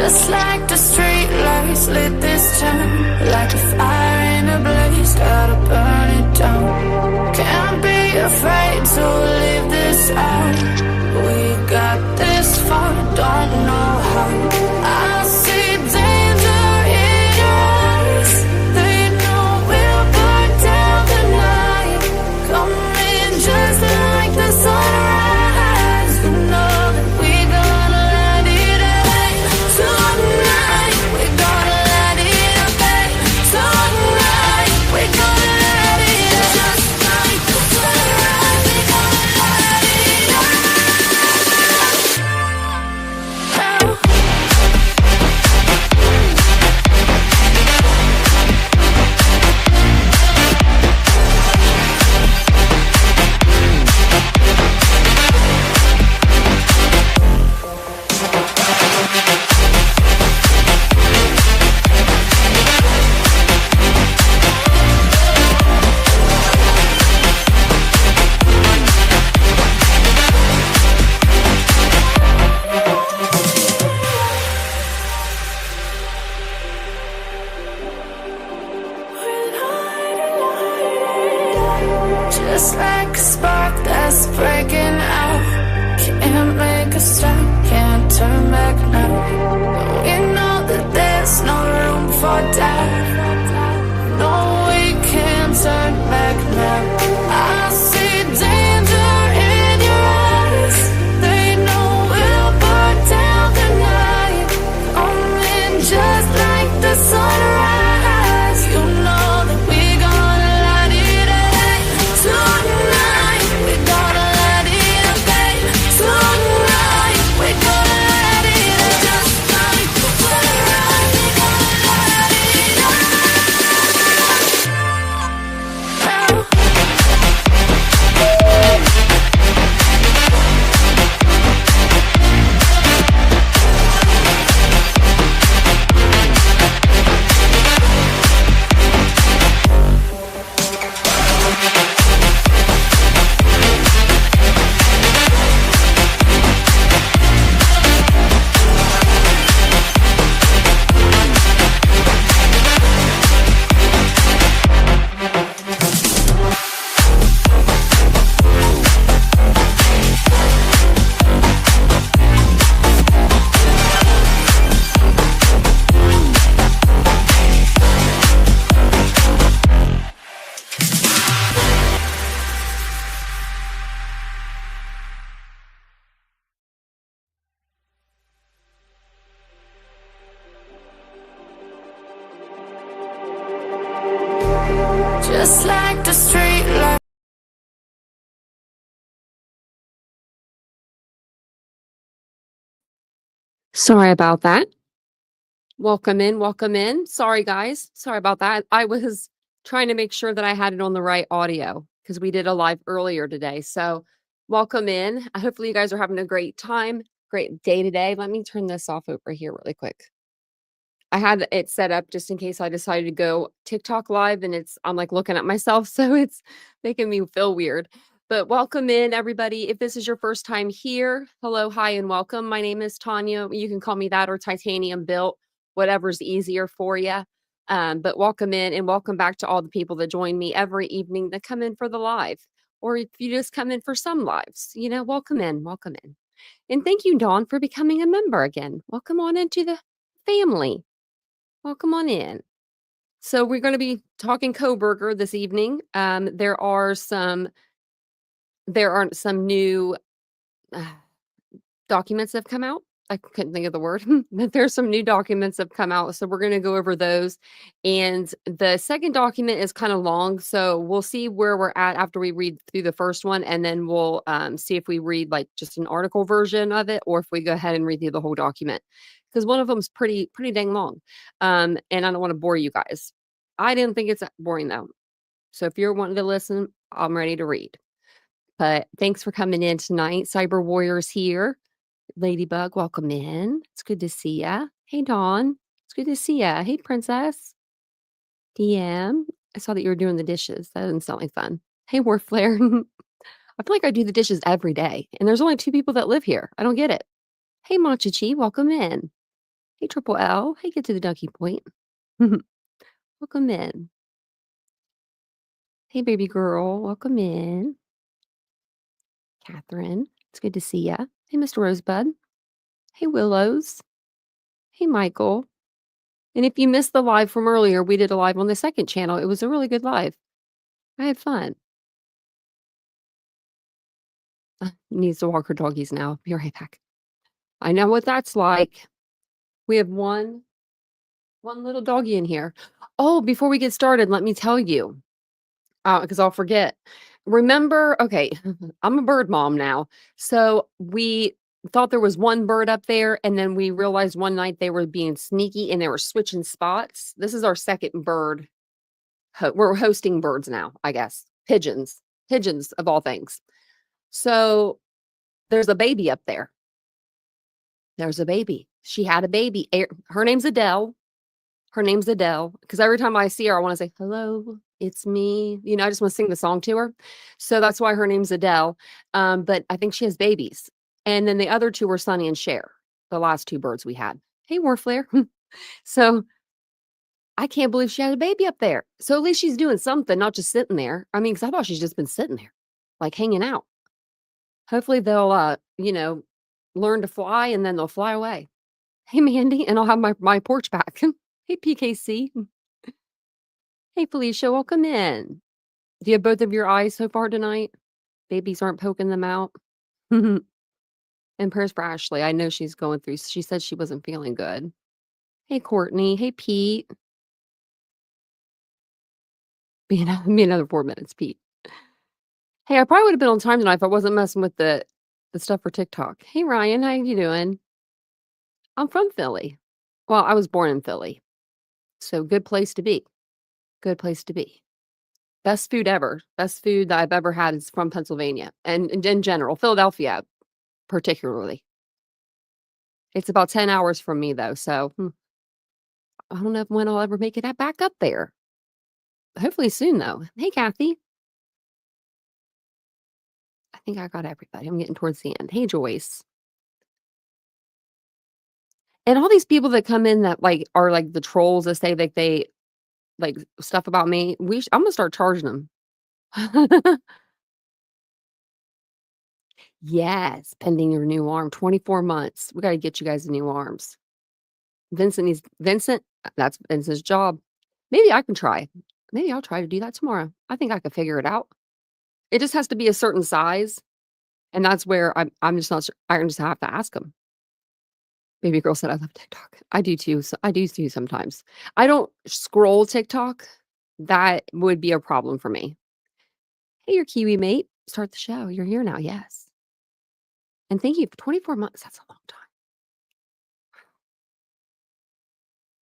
Just like the street lights lit this town, like a fire in a blaze, gotta burn it down. Can't be afraid to leave this out. We got this far, don't know how. I see danger in your eyes. They know we'll burn down the night. Coming just like the sunrise. You know that we gonna let it out tonight. We gonna let it out tonight. We gonna let it out just like the sunrise. We gonna let it out. Just like a spark that's breaking out. Can't make a stop, can't turn back now. We know that there's no room for doubt. No, we can't turn back now. I see danger in your eyes. They know we'll burn down the night. Coming just like the sunrise. You know that we gonna let it out tonight. We gonna let it out tonight. We gonna let it out just like the sunrise. We gonna let it out. Just like the street light. Sorry about that. Welcome in, welcome in. Sorry, guys. Sorry about that. I was trying to make sure that I had it on the right audio because we did a live earlier today. So welcome in. Hopefully you guys are having a great time, great day today. Let me turn this off over here really quick. I had it set up just in case I decided to go TikTok live and I'm like looking at myself. So it's making me feel weird. But welcome in, everybody. If this is your first time here, hello, hi, and welcome. My name is Tanya. You can call me that or TitaniumBuilt, whatever's easier for you. But welcome in and welcome back to all the people that join me every evening that come in for the live. Or if you just come in for some lives, welcome in, welcome in. And thank you, Dawn, for becoming a member again. Welcome on into the family. Welcome on in. So we're going to be talking Kohberger this evening. There are some new documents that have come out. I couldn't think of the word, but there's some new documents that have come out. So we're going to go over those. And the second document is kind of long. So we'll see where we're at after we read through the first one. And then we'll see if we read like just an article version of it, or if we go ahead and read through the whole document. Because one of them is pretty dang long. And I don't want to bore you guys. I didn't think it's that boring though. So if you're wanting to listen, I'm ready to read. But thanks for coming in tonight. Cyber Warriors here. Ladybug, welcome in. It's good to see ya. Hey, Dawn. It's good to see ya. Hey, Princess. DM. I saw that you were doing the dishes. That doesn't sound like fun. Hey, Warflare. I feel like I do the dishes every day. And there's only 2 people that live here. I don't get it. Hey, Machichi. Welcome in. Hey, Triple L. Hey, get to the ducky point. Welcome in. Hey, baby girl. Welcome in. Catherine. It's good to see ya. Hey, Mr. Rosebud. Hey, Willows. Hey, Michael. And if you missed the live from earlier, we did a live on the second channel. It was a really good live. I had fun. Needs to walk her doggies now. Be right back. I know what that's like. We have one little doggy in here. Oh, before we get started, let me tell you, because I'll forget. Remember, okay, I'm a bird mom now. So we thought there was one bird up there, and then we realized one night they were being sneaky and they were switching spots. This is our second bird. We're hosting birds now, I guess. Pigeons of all things. So there's a baby up there. There's a baby. She had a baby. Her name's Adele. Because every time I see her, I want to say, hello, it's me. You know, I just want to sing the song to her. So that's why her name's Adele. But I think she has babies. And then the other two were Sunny and Cher, the last two birds we had. Hey, Warflare. So I can't believe she had a baby up there. So at least she's doing something, not just sitting there. I mean, because I thought she's just been sitting there, like hanging out. Hopefully they'll, learn to fly and then they'll fly away. Hey, Mandy, and I'll have my porch back. Hey, PKC. Hey, Felicia, welcome in. Do you have both of your eyes so far tonight? Babies aren't poking them out. And prayers for Ashley. I know she's going through. She said she wasn't feeling good. Hey, Courtney. Hey, Pete. Be another 4 minutes, Pete. Hey, I probably would have been on time tonight if I wasn't messing with the stuff for TikTok. Hey, Ryan, how you doing? I'm from Philly. Well, I was born in Philly. So good place to be. Good place to be. Best food ever. Best food that I've ever had is from Pennsylvania. And in general, Philadelphia particularly. It's about 10 hours from me, though. So I don't know when I'll ever make it back up there. Hopefully soon, though. Hey, Kathy. I think I got everybody. I'm getting towards the end. Hey, Joyce. And all these people that come in that are the trolls that say that they stuff about me. I'm gonna start charging them. Yes, pending your new arm. 24 months. We got to get you guys new arms. Vincent, that's Vincent's job. Maybe I can try. Maybe I'll try to do that tomorrow. I think I could figure it out. It just has to be a certain size. And that's where I'm just not sure. I just have to ask them. Baby girl said, I love TikTok. I do too. So I do too sometimes. I don't scroll TikTok. That would be a problem for me. Hey, your Kiwi mate. Start the show. You're here now. Yes. And thank you for 24 months. That's a long time.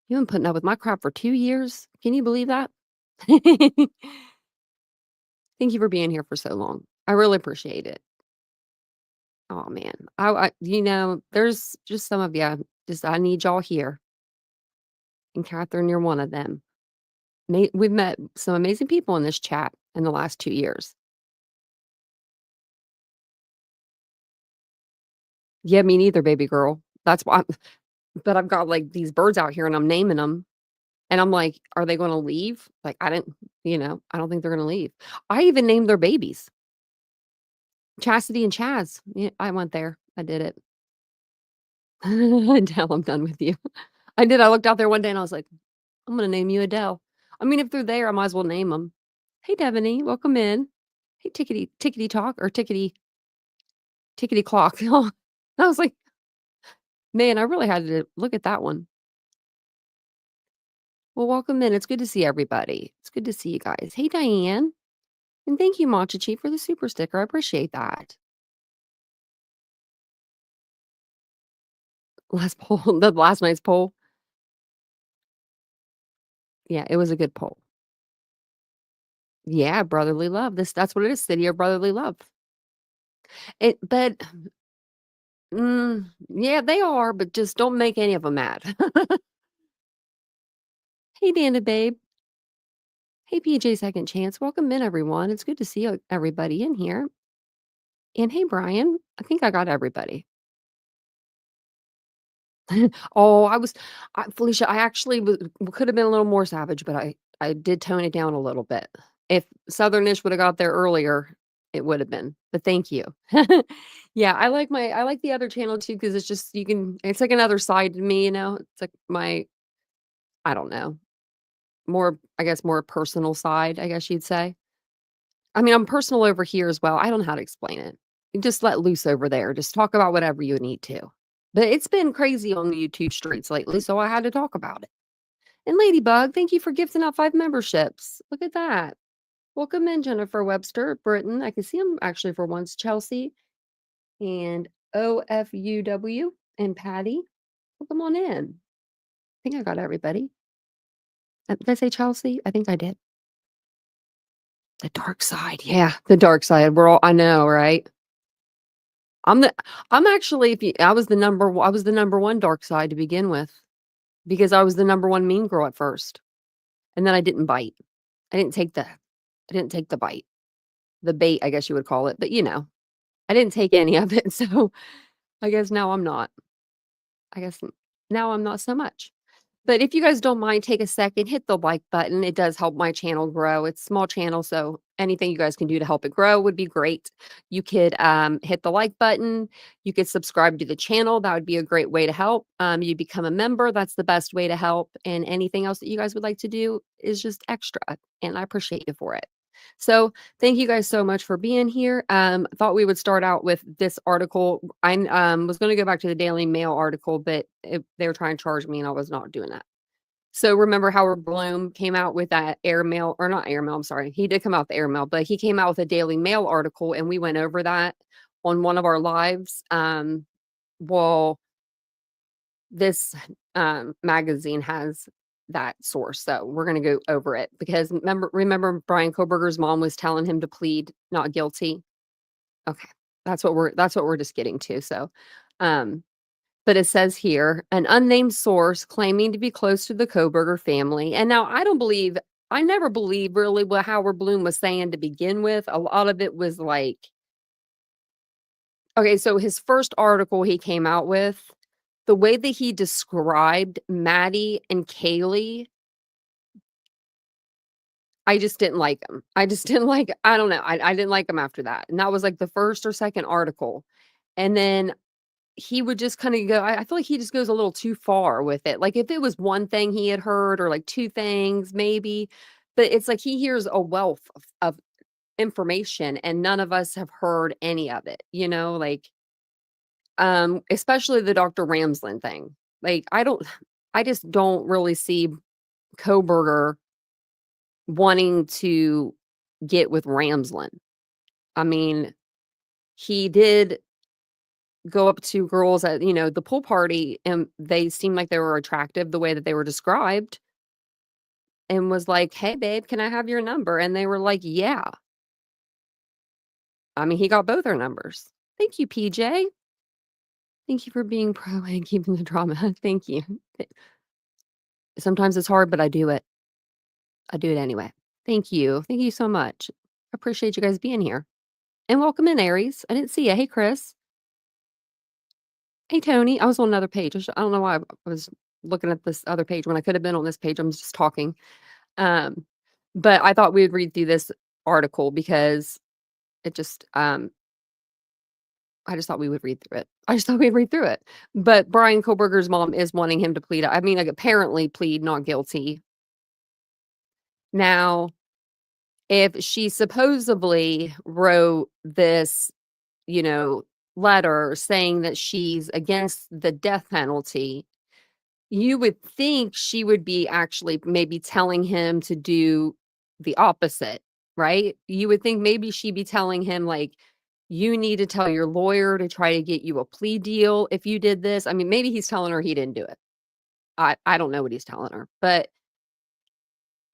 You've been putting up with my crap for 2 years. Can you believe that? Thank you for being here for so long. I really appreciate it. Oh man. There's just some of you. I need y'all here. And Catherine, you're one of them. We've met some amazing people in this chat in the last 2 years. Yeah, me neither, baby girl. That's why. But I've got these birds out here and I'm naming them. And I'm like, are they going to leave? I don't think they're going to leave. I even named their babies. Chastity and Chaz. Yeah, I went there. I did it. Adele, I'm done with you. I did. I looked out there one day and I was like, I'm going to name you Adele. I mean, if they're there, I might as well name them. Hey, Devaney, welcome in. Hey, tickety talk or tickety clock. I was like, man, I really had to look at that one. Well, welcome in. It's good to see everybody. It's good to see you guys. Hey, Diane. And thank you, Machichi, for the super sticker. I appreciate that. The last night's poll. Yeah, it was a good poll. Yeah, brotherly love. That's what it is. City of brotherly love. Yeah, they are, but just don't make any of them mad. Hey, Dana, babe. Hey, PJ Second Chance. Welcome in, everyone. It's good to see everybody in here. And hey, Bryan. I think I got everybody. Oh, Felicia, I actually could have been a little more savage, but I did tone it down a little bit. If Southernish would have got there earlier, it would have been. But thank you. Yeah, I like the other channel too because it's just it's like another side to me, you know. It's like I don't know, more I guess more personal side, I guess you'd say. I mean, I'm personal over here as well. I don't know how to explain it. You just let loose over there. Just talk about whatever you need to. But it's been crazy on the YouTube streets lately, so I had to talk about it. And Ladybug, thank you for gifting out 5 memberships. Look at that. Welcome in, Jennifer Webster, Britain. I can see them actually for once. Chelsea and OFUW and Patty. Welcome on in. I think I got everybody. Did I say Chelsea? I think I did. The dark side. Yeah, the dark side. I know, right? I'm actually, I was the number one dark side to begin with because I was the number one mean girl at first. And then I didn't bite. I didn't take the bite. The bait, I guess you would call it. But I didn't take any of it. So I guess now I'm not. I guess now I'm not so much. But if you guys don't mind, take a second, hit the like button. It does help my channel grow. It's a small channel, so anything you guys can do to help it grow would be great. You could hit the like button. You could subscribe to the channel. That would be a great way to help. You become a member. That's the best way to help. And anything else that you guys would like to do is just extra. And I appreciate you for it. So thank you guys so much for being here. Thought we would start out with this article. I was going to go back to the Daily Mail article, but they were trying to charge me and I was not doing that. So remember Howard Bloom came out with that airmail, or not airmail, I'm sorry. He did come out with the airmail, but he came out with a Daily Mail article and we went over that on one of our lives. Well, this magazine has that source. So we're going to go over it because remember Bryan Kohberger's mom was telling him to plead not guilty. Okay. That's what we're just getting to. So, but it says here, an unnamed source claiming to be close to the Kohberger family. And now I never believed really what Howard Bloom was saying to begin with. A lot of it was like, okay, so his first article he came out with, the way that he described Maddie and Kaylee, I just didn't like him. I don't know. I didn't like him after that. And that was like the first or second article. And then he would just kind of go, I feel like he just goes a little too far with it. Like if it was one thing he had heard or like two things, maybe, but it's like he hears a wealth of information and none of us have heard any of it, like, especially the Dr. Ramsland thing. Like, I just don't really see Kohberger wanting to get with Ramsland. I mean, he did go up to girls at, the pool party and they seemed like they were attractive the way that they were described and was like, "Hey babe, can I have your number?" And they were like, "Yeah." I mean, he got both our numbers. Thank you, PJ. Thank you for being pro and keeping the drama. Thank you. Sometimes it's hard, but I do it. I do it anyway. Thank you. Thank you so much. I appreciate you guys being here. And welcome in, Aries. I didn't see you. Hey, Chris. Hey, Tony. I was on another page. I don't know why I was looking at this other page when I could have been on this page. I'm just talking. But I thought we would read through this article because it just, I just thought we would read through it. But Bryan Kohberger's mom is wanting him to plead. I mean, like apparently plead not guilty. Now, if she supposedly wrote this, letter saying that she's against the death penalty, you would think she would be actually maybe telling him to do the opposite, right? You would think maybe she'd be telling him, like, you need to tell your lawyer to try to get you a plea deal if you did this. I mean, maybe he's telling her he didn't do it. I don't know what he's telling her. But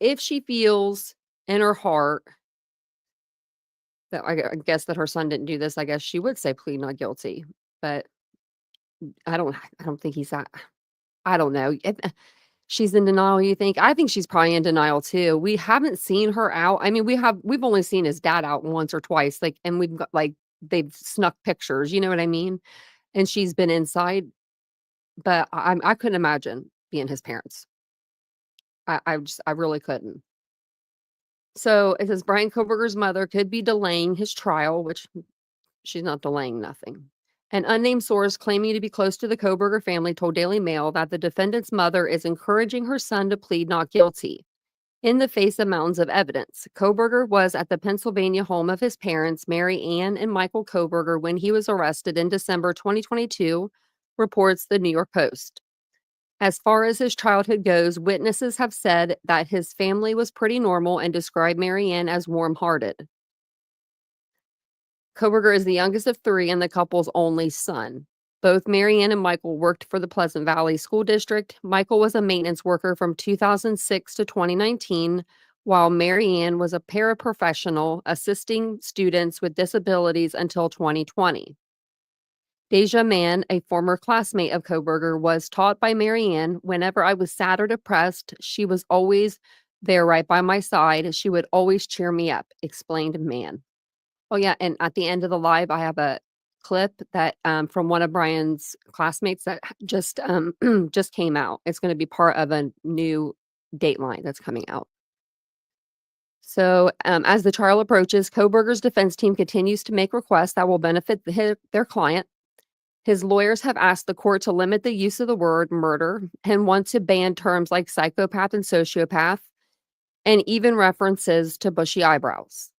if she feels in her heart that I guess that her son didn't do this, I guess she would say plead not guilty. But I don't think he's that. I don't know. She's in denial, you think? I think she's probably in denial too. We haven't seen her out. I mean, we've only seen his dad out once or twice, like, and we've got like they've snuck pictures, you know what I mean? And she's been inside. but I couldn't imagine being his parents. I really couldn't. So it says Bryan Kohberger's mother could be delaying his trial, which she's not delaying nothing. An unnamed source claiming to be close to the Kohberger family told Daily Mail that the defendant's mother is encouraging her son to plead not guilty in the face of mountains of evidence. Kohberger was at the Pennsylvania home of his parents, Mary Ann and Michael Kohberger, when he was arrested in December 2022, reports the New York Post. As far as his childhood goes, witnesses have said that his family was pretty normal and described Mary Ann as warm-hearted. Kohberger is the youngest of three and the couple's only son. Both Mary Ann and Michael worked for the Pleasant Valley School District. Michael was a maintenance worker from 2006 to 2019, while Mary Ann was a paraprofessional assisting students with disabilities until 2020. Deja Mann, a former classmate of Kohberger, was taught by Mary Ann, whenever I was sad or depressed, she was always there right by my side. She would always cheer me up, explained Mann. Oh, yeah, and at the end of the live, I have a clip that from one of Bryan's classmates that just just came out. It's going to be part of a new Dateline that's coming out. So as the trial approaches, Kohberger's defense team continues to make requests that will benefit their client. His lawyers have asked the court to limit the use of the word murder and want to ban terms like psychopath and sociopath, and even references to bushy eyebrows.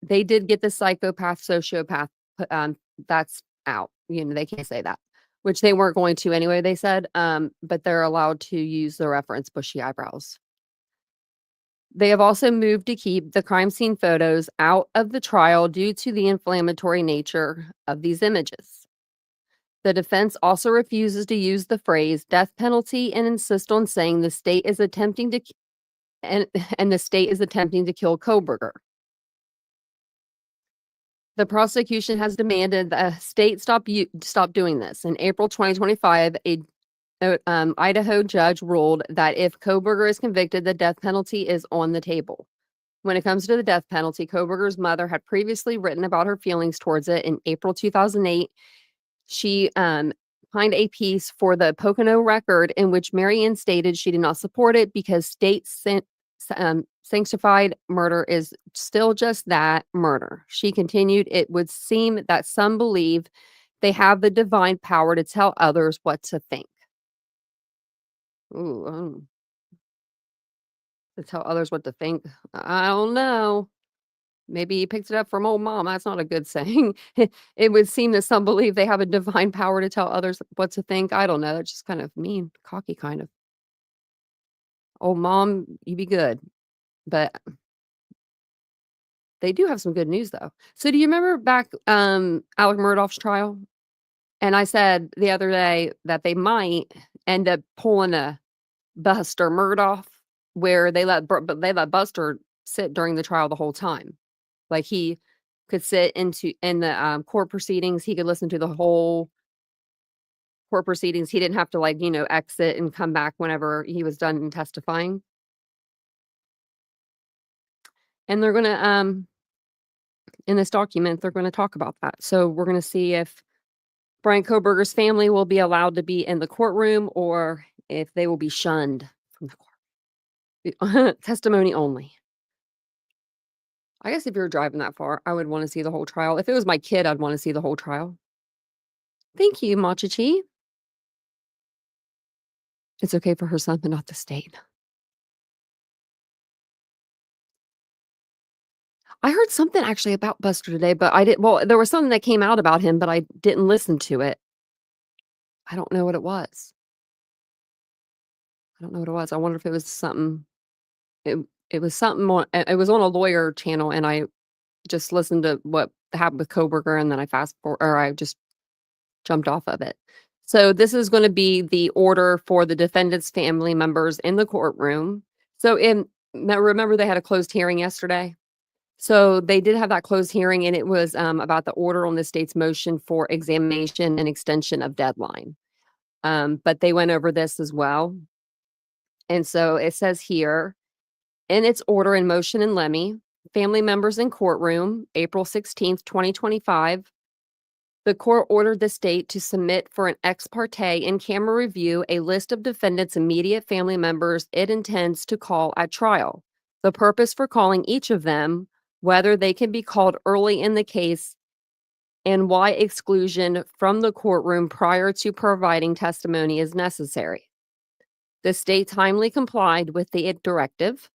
They did get the psychopath, sociopath, that's out. They can't say that, which they weren't going to anyway, they said, but they're allowed to use the reference bushy eyebrows. They have also moved to keep the crime scene photos out of the trial due to the inflammatory nature of these images. The defense also refuses to use the phrase death penalty and insists on saying the state is attempting to the state is attempting to kill Kohberger. The prosecution has demanded the state stop doing this. In April 2025, a Idaho judge ruled that if Kohberger is convicted, the death penalty is on the table. When it comes to the death penalty, Kohberger's mother had previously written about her feelings towards it in April 2008. She signed a piece for the Pocono Record in which Mary Ann stated she did not support it because state sanctified murder is still just that, murder. She continued, it would seem that some believe they have the divine power to tell others what to think. Ooh, to tell others what to think. I don't know. Maybe he picked it up from old mom. That's not a good saying. It would seem that some believe they have a divine power to tell others what to think. I don't know. That's just kind of mean, cocky kind of. Old mom, you be good. But they do have some good news, though. So do you remember back Alec Murdaugh's trial? And I said the other day that they might end up pulling a Buster Murdaugh where they let Buster sit during the trial the whole time. Like he could sit in the court proceedings. He could listen to the whole court proceedings. He didn't have to exit and come back whenever he was done testifying. And they're going to, in this document, they're going to talk about that. So we're going to see if Bryan Kohberger's family will be allowed to be in the courtroom or if they will be shunned from the court. Testimony only. I guess if you're driving that far, I would want to see the whole trial. If it was my kid, I'd want to see the whole trial. Thank you, Machichi. It's okay for her son, but not the state. I heard something actually about Buster today, but there was something that came out about him, but I didn't listen to it. I don't know what it was. I wonder if it was something. It was something it was on a lawyer channel, and I just listened to what happened with Kohberger, and then I just jumped off of it. So this is going to be the order for the defendant's family members in the courtroom. So remember they had a closed hearing yesterday? So they did have that closed hearing, and it was about the order on the state's motion for examination and extension of deadline. But they went over this as well. And so it says here, in its order in motion in Lemmy, family members in courtroom, April 16th, 2025, The court ordered the state to submit for an ex parte in-camera review a list of defendants' immediate family members it intends to call at trial. The purpose for calling each of them, whether they can be called early in the case, and why exclusion from the courtroom prior to providing testimony is necessary. The state timely complied with the directive.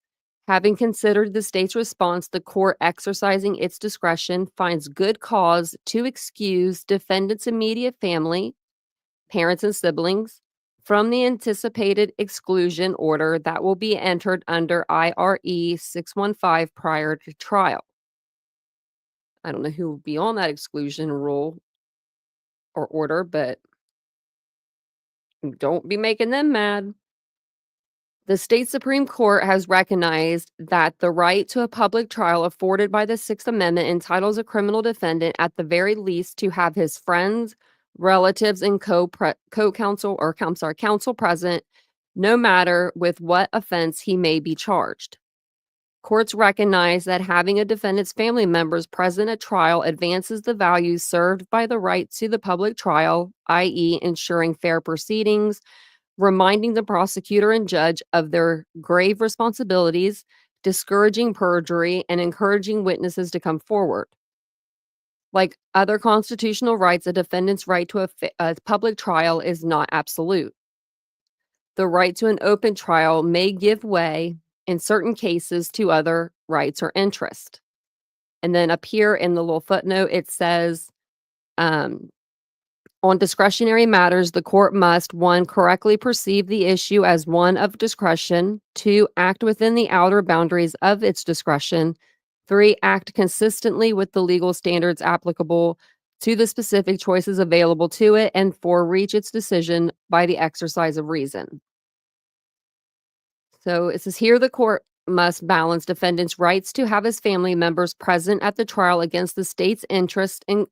Having considered the state's response, the court, exercising its discretion, finds good cause to excuse defendant's immediate family, parents and siblings, from the anticipated exclusion order that will be entered under IRE 615 prior to trial. I don't know who will be on that exclusion rule or order, but don't be making them mad. The state Supreme Court has recognized that the right to a public trial afforded by the Sixth Amendment entitles a criminal defendant at the very least to have his friends, relatives, and counsel present, no matter with what offense he may be charged. Courts recognize that having a defendant's family members present at trial advances the values served by the right to the public trial, i.e., ensuring fair proceedings, reminding the prosecutor and judge of their grave responsibilities, discouraging perjury, and encouraging witnesses to come forward. Like other constitutional rights, a defendant's right to a public trial is not absolute. The right to an open trial may give way in certain cases to other rights or interests. And then up here in the little footnote, it says, on discretionary matters, the court must, 1, correctly perceive the issue as one of discretion, 2, act within the outer boundaries of its discretion, 3, act consistently with the legal standards applicable to the specific choices available to it, and 4, reach its decision by the exercise of reason. So it says here the court must balance defendant's rights to have his family members present at the trial against the state's interest in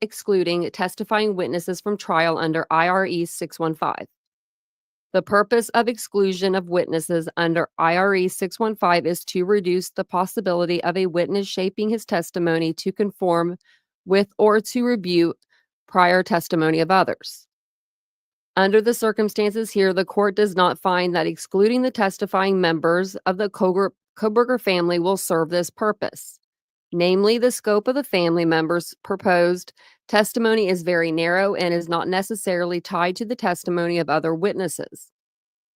excluding testifying witnesses from trial under IRE 615. The purpose of exclusion of witnesses under IRE 615 is to reduce the possibility of a witness shaping his testimony to conform with or to rebuke prior testimony of others. Under the circumstances here, the court does not find that excluding the testifying members of the Kohberger family will serve this purpose. Namely, the scope of the family members' proposed testimony is very narrow and is not necessarily tied to the testimony of other witnesses.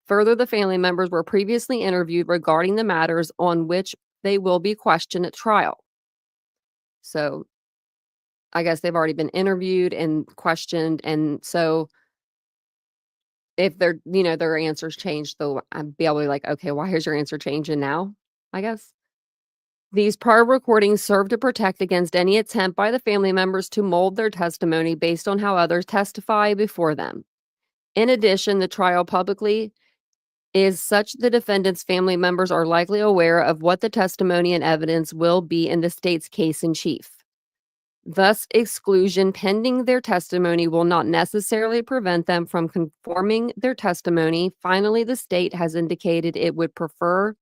Further, the family members were previously interviewed regarding the matters on which they will be questioned at trial. So, I guess they've already been interviewed and questioned, and so if their answers change, they'll be able to be like, okay, why is your answer changing now? I guess. These prior recordings serve to protect against any attempt by the family members to mold their testimony based on how others testify before them. In addition, the trial publicly is such the defendant's family members are likely aware of what the testimony and evidence will be in the state's case in chief. Thus, exclusion pending their testimony will not necessarily prevent them from conforming their testimony. Finally, the state has indicated it would prefer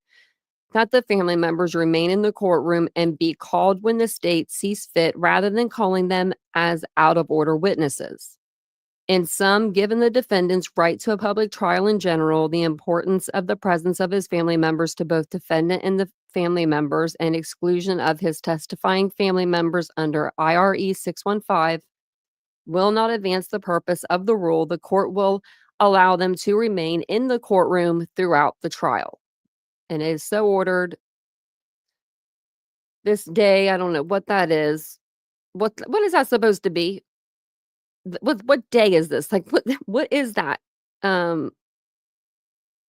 that the family members remain in the courtroom and be called when the state sees fit rather than calling them as out-of-order witnesses. In sum, given the defendant's right to a public trial in general, the importance of the presence of his family members to both defendant and the family members, and exclusion of his testifying family members under IRE 615 will not advance the purpose of the rule. The court will allow them to remain in the courtroom throughout the trial. And it is so ordered. This day, I don't know what that is. What is that supposed to be? What day is this? Like what is that?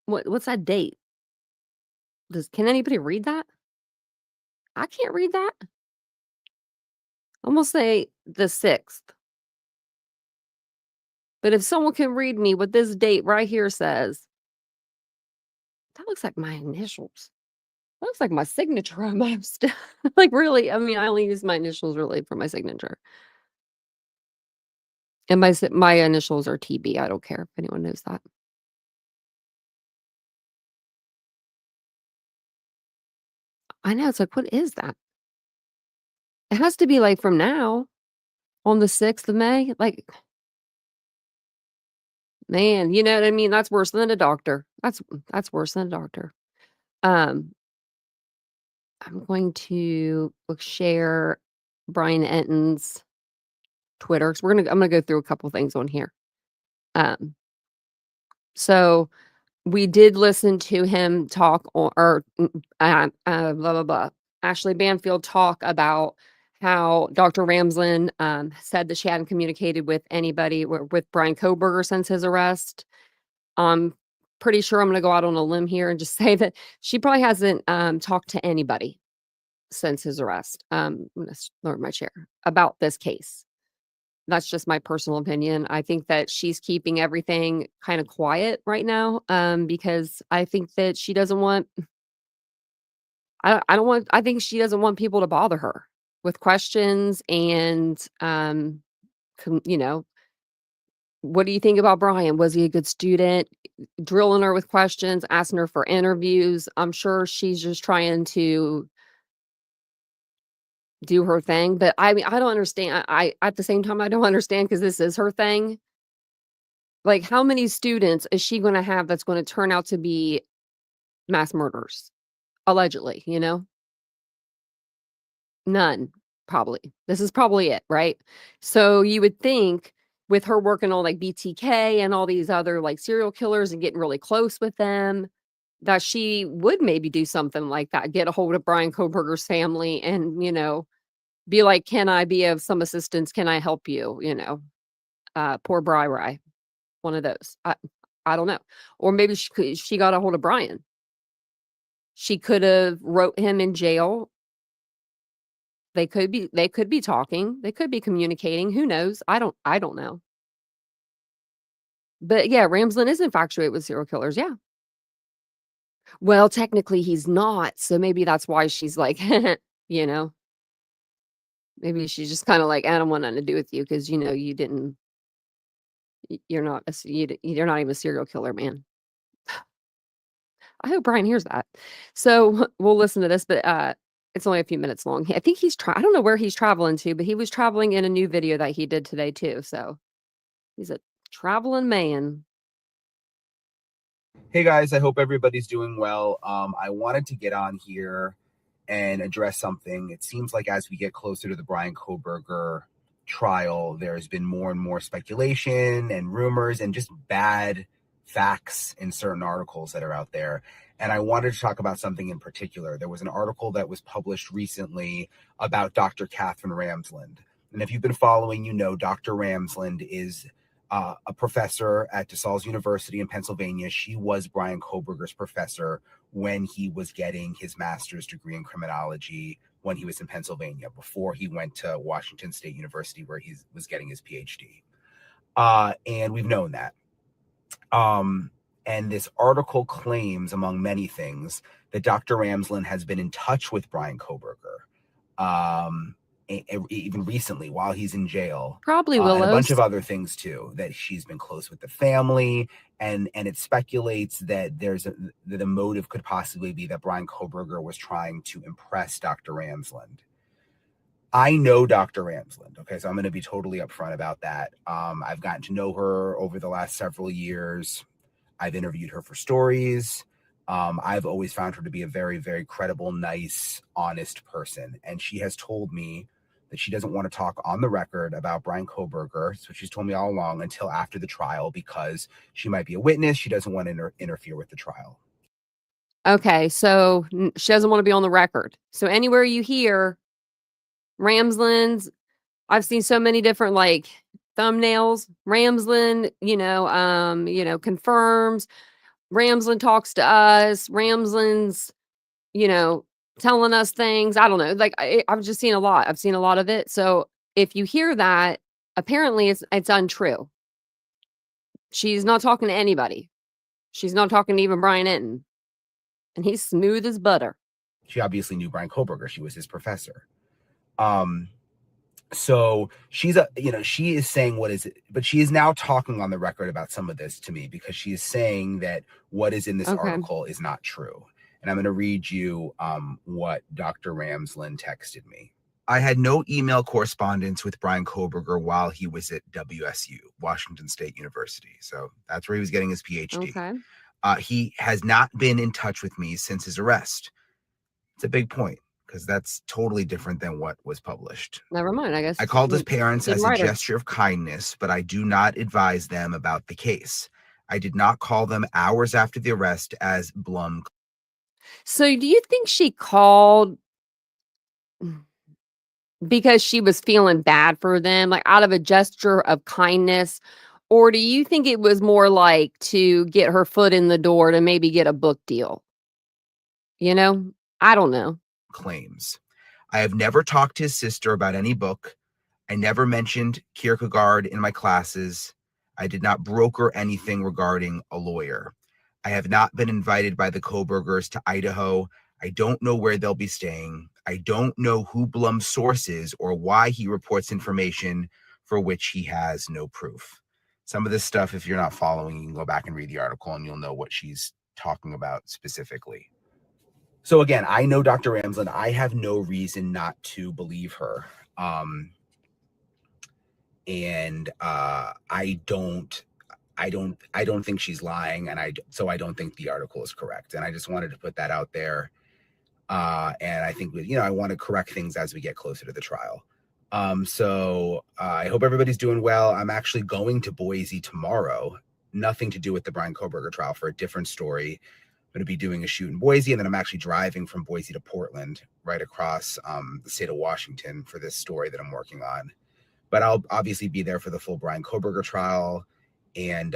What's that date? Can anybody read that? I can't read that. I'm gonna say the 6th. But if someone can read me what this date right here says, that looks like my initials. That looks like my signature almost. Like really, I mean, I only use my initials really for my signature. And my initials are TB. I don't care if anyone knows that. I know, it's like, what is that? It has to be like from now on the 6th of May. Like, man, you know what I mean? That's worse than a doctor. That's worse than a doctor. I'm going to share Bryan Enton's Twitter. So I'm gonna go through a couple things on here. So we did listen to him talk blah blah blah. Ashley Banfield talk about how Dr. Ramsland said that she hadn't communicated with anybody with Bryan Kohberger since his arrest. I'm pretty sure I'm going to go out on a limb here and just say that she probably hasn't talked to anybody since his arrest. I'm going to lower my chair about this case. That's just my personal opinion. I think that she's keeping everything kind of quiet right now because I think that she doesn't want. I think she doesn't want people to bother her with questions and you know, what do you think about Bryan? Was he a good student? Drilling her with questions, asking her for interviews. I'm sure she's just trying to do her thing, but I mean, I don't understand. I at the same time, I don't understand because this is her thing. Like, how many students is she going to have that's going to turn out to be mass murderers? Allegedly, you know? None, probably. This is probably it, right? So you would think with her working on like BTK and all these other like serial killers and getting really close with them, that she would maybe do something like that, get a hold of Bryan Kohberger's family and, you know, be like, can I be of some assistance? Can I help you? You know, poor Bri, one of those. I don't know. Or maybe she got a hold of Bryan. She could have wrote him in jail. They could be talking. They could be communicating. Who knows? I don't know. But yeah, Ramsland is infatuated with serial killers. Yeah. Well, technically he's not. So maybe that's why she's like, you know, maybe she's just kind of like, I don't want nothing to do with you because, you know, you're not even a serial killer, man. I hope Bryan hears that. So we'll listen to this, but it's only a few minutes long. I think I don't know where he's traveling to, but he was traveling in a new video that he did today too. So he's a traveling man. Hey guys, I hope everybody's doing well. I wanted to get on here and address something. It seems like as we get closer to the Bryan Kohberger trial, there's been more and more speculation and rumors and just bad facts in certain articles that are out there. And I wanted to talk about something in particular. There was an article that was published recently about Dr. Catherine Ramsland. And if you've been following, you know Dr. Ramsland is a professor at DeSales University in Pennsylvania. She was Bryan Kohberger's professor when he was getting his master's degree in criminology when he was in Pennsylvania, before he went to Washington State University where he was getting his PhD. And we've known that. And this article claims, among many things, that Dr. Ramsland has been in touch with Bryan Kohberger. Even recently while he's in jail, probably Willows, and a bunch of other things too, that she's been close with the family, and it speculates that that the motive could possibly be that Bryan Kohberger was trying to impress Dr. Ramsland. I know Dr. Ramsland, okay, so I'm going to be totally upfront about that. I've gotten to know her over the last several years. I've interviewed her for stories. I've always found her to be a very, very credible, nice, honest person. And she has told me that she doesn't want to talk on the record about Bryan Kohberger. So she's told me all along, until after the trial, because she might be a witness. She doesn't want to interfere with the trial. Okay, so she doesn't want to be on the record. So anywhere you hear Ramsland's, I've seen so many different like thumbnails. Ramsland, confirms. Ramsland talks to us. Ramsland's, telling us things. I don't know. Like I've just seen a lot. I've seen a lot of it. So if you hear that, apparently it's untrue. She's not talking to anybody. She's not talking to even Bryan Enton. And he's smooth as butter. She obviously knew Bryan Kohberger. She was his professor. So she is saying but she is now talking on the record about some of this to me, because she is saying that what is in this article is not true. And I'm going to read you what Dr. Ramsland texted me. I had no email correspondence with Bryan Kohberger while he was at WSU, Washington State University. So that's where he was getting his PhD. Okay. He has not been in touch with me since his arrest. It's a big point because that's totally different than what was published. Never mind, I guess. I called his parents as a write it. gesture of kindness, but I do not advise them about the case. I did not call them hours after the arrest as Blum. So do you think she called because she was feeling bad for them, like out of a gesture of kindness? Or do you think it was more like to get her foot in the door to maybe get a book deal? You know, I don't know. Claims. I have never talked to his sister about any book. I never mentioned Kierkegaard in my classes. I did not broker anything regarding a lawyer. I have not been invited by the Kohbergers to Idaho. I don't know where they'll be staying. I don't know who Blum's source is or why he reports information for which he has no proof. Some of this stuff, if you're not following, you can go back and read the article and you'll know what she's talking about specifically. So again, I know Dr. Ramsland. I have no reason not to believe her. And I don't think she's lying, and so I don't think the article is correct. And I just wanted to put that out there. And I think, I want to correct things as we get closer to the trial. So I hope everybody's doing well. I'm actually going to Boise tomorrow. Nothing to do with the Bryan Kohberger trial, for a different story. I'm going to be doing a shoot in Boise, and then I'm actually driving from Boise to Portland, right across the state of Washington, for this story that I'm working on. But I'll obviously be there for the full Bryan Kohberger trial. And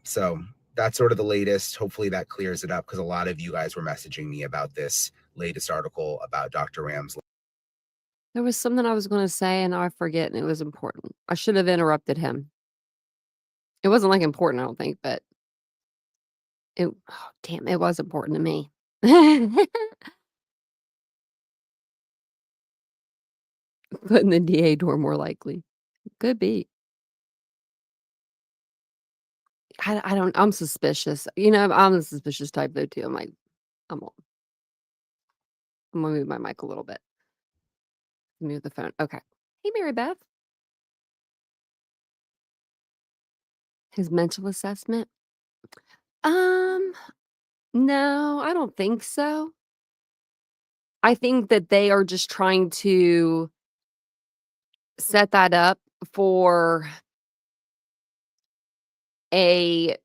so that's sort of the latest. Hopefully that clears it up, because a lot of you guys were messaging me about this latest article about Dr. Ramsland. There was something I was going to say and now I forget, and it was important. I should have interrupted him. It wasn't like important, I don't think, but it was important to me. Putting the DA door more likely. Could be. I'm suspicious. I'm a suspicious type though too. I'm like, I'm gonna move my mic a little bit. Move the phone. Okay. Hey, Mary Beth. His mental assessment? No, I don't think so. I think that they are just trying to set that up for a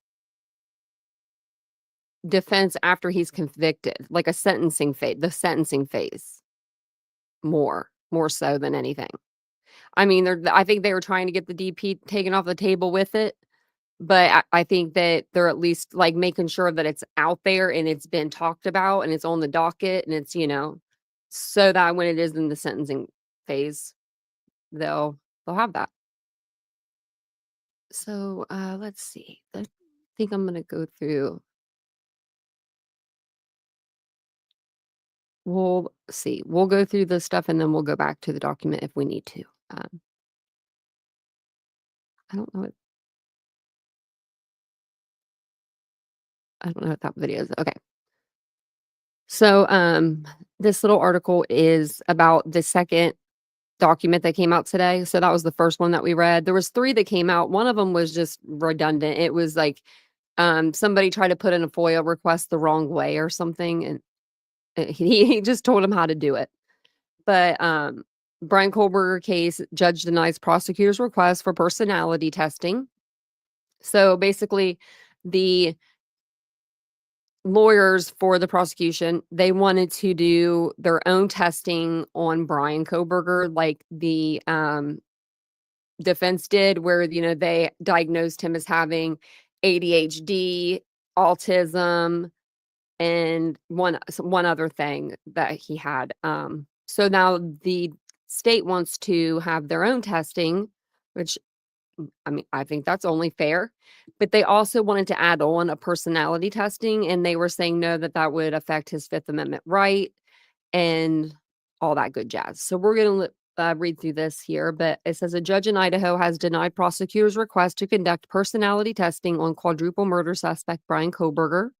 defense after he's convicted, like a sentencing phase, the sentencing phase. More so than anything. I mean, I think they were trying to get the DP taken off the table with it, but I think that they're at least like making sure that it's out there and it's been talked about and it's on the docket and it's, so that when it is in the sentencing phase, they'll have that. So let's see. I think I'm gonna go through. We'll see. We'll go through the stuff and then we'll go back to the document if we need to. I don't know what that video is. Okay. So this little article is about the second document that came out today. So that was the first one that we read. There was 3 that came out. One of them was just redundant. It was like somebody tried to put in a FOIA request the wrong way or something, and he just told him how to do it. But Bryan Kohberger case, judge denies prosecutor's request for personality testing. So basically, the lawyers for the prosecution, they wanted to do their own testing on Bryan Kohberger, like the defense did, where they diagnosed him as having ADHD, autism, and one other thing that he had. So now the state wants to have their own testing, which I think that's only fair, but they also wanted to add on a personality testing, and they were saying no, that would affect his Fifth Amendment right and all that good jazz. So we're going to read through this here, but it says a judge in Idaho has denied prosecutors' request to conduct personality testing on quadruple murder suspect Bryan Kohberger.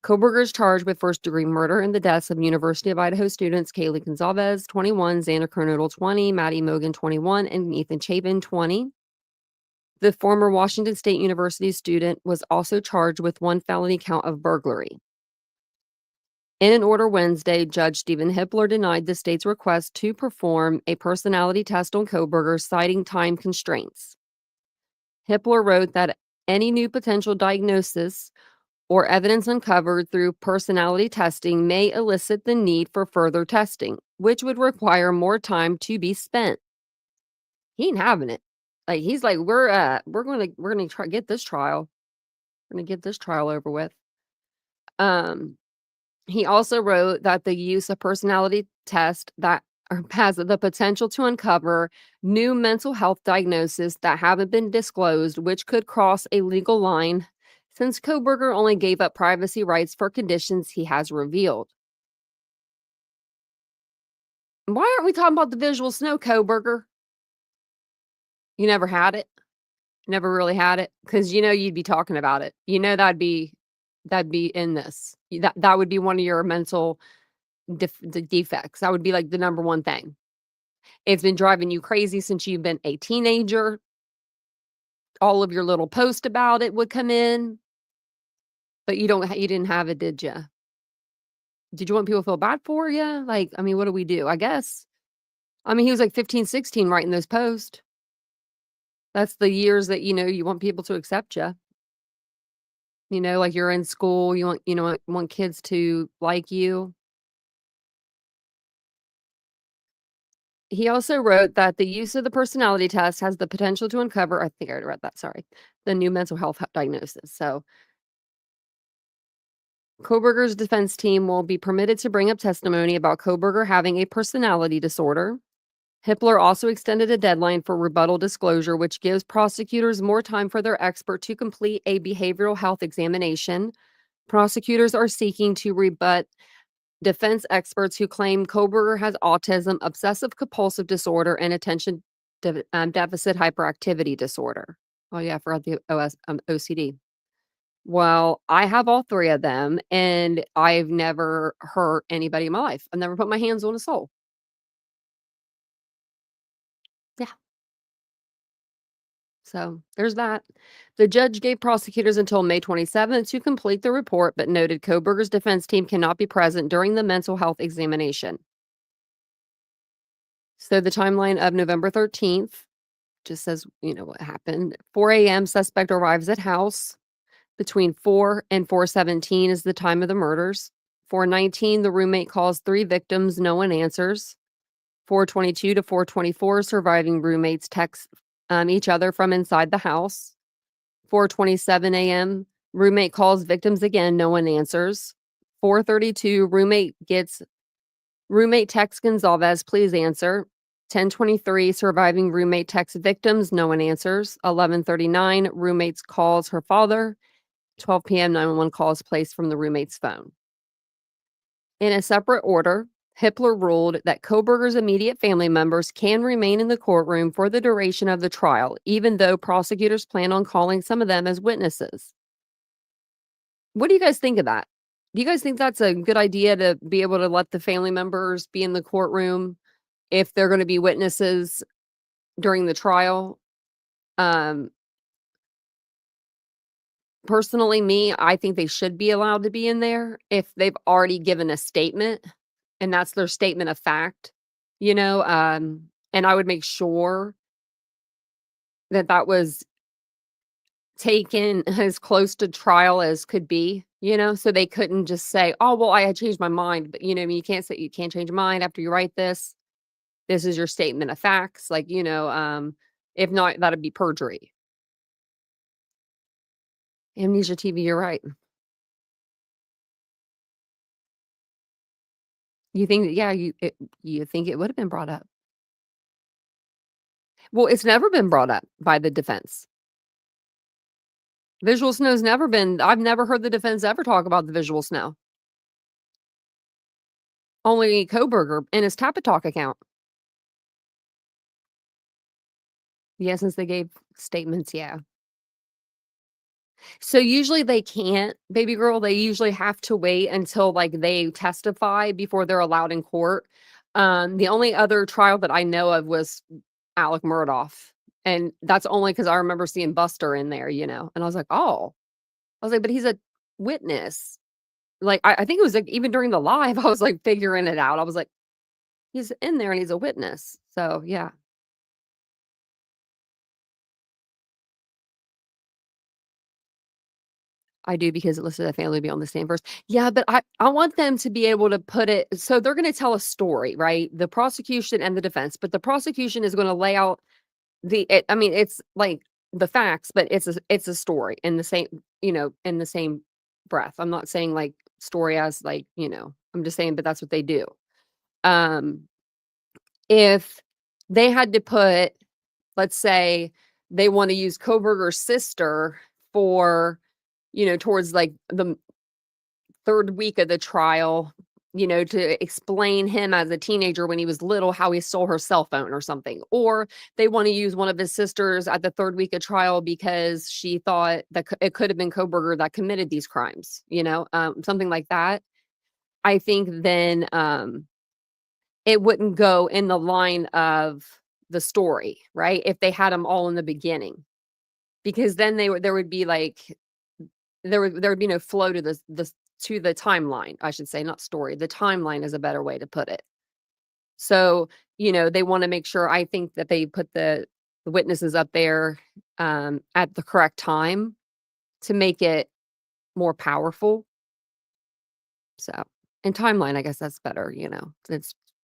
Kohberger is charged with first-degree murder in the deaths of University of Idaho students Kaylee Gonzalez, 21, Xander Kernodle, 20, Maddie Mogan, 21, and Ethan Chapin, 20. The former Washington State University student was also charged with one felony count of burglary. In an order Wednesday, Judge Stephen Hippler denied the state's request to perform a personality test on Kohberger, citing time constraints. Hippler wrote that any new potential diagnosis or evidence uncovered through personality testing may elicit the need for further testing, which would require more time to be spent. He ain't having it. Like, he's like, we're gonna try get this trial. We're gonna get this trial over with. He also wrote that the use of personality test that has the potential to uncover new mental health diagnoses that haven't been disclosed, which could cross a legal line, since Kohberger only gave up privacy rights for conditions he has revealed. Why aren't we talking about the visual snow, Kohberger? You never had it? Never really had it? Because you'd be talking about it. That'd be in this. That would be one of your mental defects. That would be like the number one thing. It's been driving you crazy since you've been a teenager. All of your little posts about it would come in. But you didn't have it, did you? Did you want people to feel bad for you? Like, I mean, what do we do? I guess. I mean, he was like 15, 16 writing those posts. That's the years that, you want people to accept you. Like you're in school, you want kids to like you. He also wrote that the use of the personality test has the potential to uncover, I think I already read that, sorry, the new mental health diagnosis. So Kohberger's defense team will be permitted to bring up testimony about Kohberger having a personality disorder. Hippler also extended a deadline for rebuttal disclosure, which gives prosecutors more time for their expert to complete a behavioral health examination. Prosecutors are seeking to rebut defense experts who claim Kohberger has autism, obsessive compulsive disorder, and attention deficit hyperactivity disorder. Oh yeah, I forgot the OCD. Well, I have all three of them, and I've never hurt anybody in my life. I've never put my hands on a soul. Yeah. So there's that. The judge gave prosecutors until May 27th to complete the report, but noted Kohberger's defense team cannot be present during the mental health examination. So the timeline of November 13th just says, what happened. 4 a.m. suspect arrives at house. Between 4 and 4:17 is the time of the murders. 4:19, the roommate calls 3 victims. No one answers. 4:22 to 4:24, surviving roommates text each other from inside the house. 4:27 a.m., roommate calls victims again. No one answers. 4:32, roommate texts Gonzalez, please answer. 10:23, surviving roommate texts victims. No one answers. 11:39, roommates calls her father. 12 p.m., 911 call is placed from the roommate's phone. In a separate order, Hippler ruled that Kohberger's immediate family members can remain in the courtroom for the duration of the trial, even though prosecutors plan on calling some of them as witnesses. What do you guys think of that? Do you guys think that's a good idea to be able to let the family members be in the courtroom if they're going to be witnesses during the trial? Personally, I think they should be allowed to be in there if they've already given a statement and that's their statement of fact, and I would make sure that was taken as close to trial as could be, so they couldn't just say, oh, well, I had changed my mind. But, you can't say you can't change your mind after you write this. This is your statement of facts. Like, if not, that'd be perjury. Amnesia TV, you're right. You think, yeah, you think it would have been brought up? Well, it's never been brought up by the defense. Visual snow's never been. I've never heard the defense ever talk about the visual snow. Only Kohberger in his Tapatalk account. Yeah, since they gave statements, yeah. So usually they can't, baby girl. They usually have to wait until like they testify before they're allowed in court. The only other trial that I know of was Alec Murdaugh. And that's only because I remember seeing Buster in there, you know, and I was like, oh, I was like, but he's a witness. Like, I think it was like even during the live, I was like figuring it out. I was like, he's in there and he's a witness. So yeah. I do because it listed the family to be on the stand first. Yeah, but I want them to be able to put it so they're gonna tell a story, right? The prosecution and the defense, but the prosecution is gonna lay out I mean, it's like the facts, but it's a story in the same, you know, in the same breath. I'm not saying like story as like, you know, I'm just saying, but that's what they do. Um, if they had to put, let's say they want to use Kohberger's sister for, you know, towards like the third week of the trial, you know, to explain him as a teenager when he was little, how he stole her cell phone or something. Or they want to use one of his sisters at the third week of trial because she thought that it could have been Kohberger that committed these crimes, you know, something like that. I think then it wouldn't go in the line of the story, right? If they had them all in the beginning, because then there would be like there would be no flow to the timeline, I should say, not story. The timeline is a better way to put it. So, you know, they want to make sure, I think, that they put the witnesses up there at the correct time to make it more powerful. So, and timeline, I guess that's better, you know, than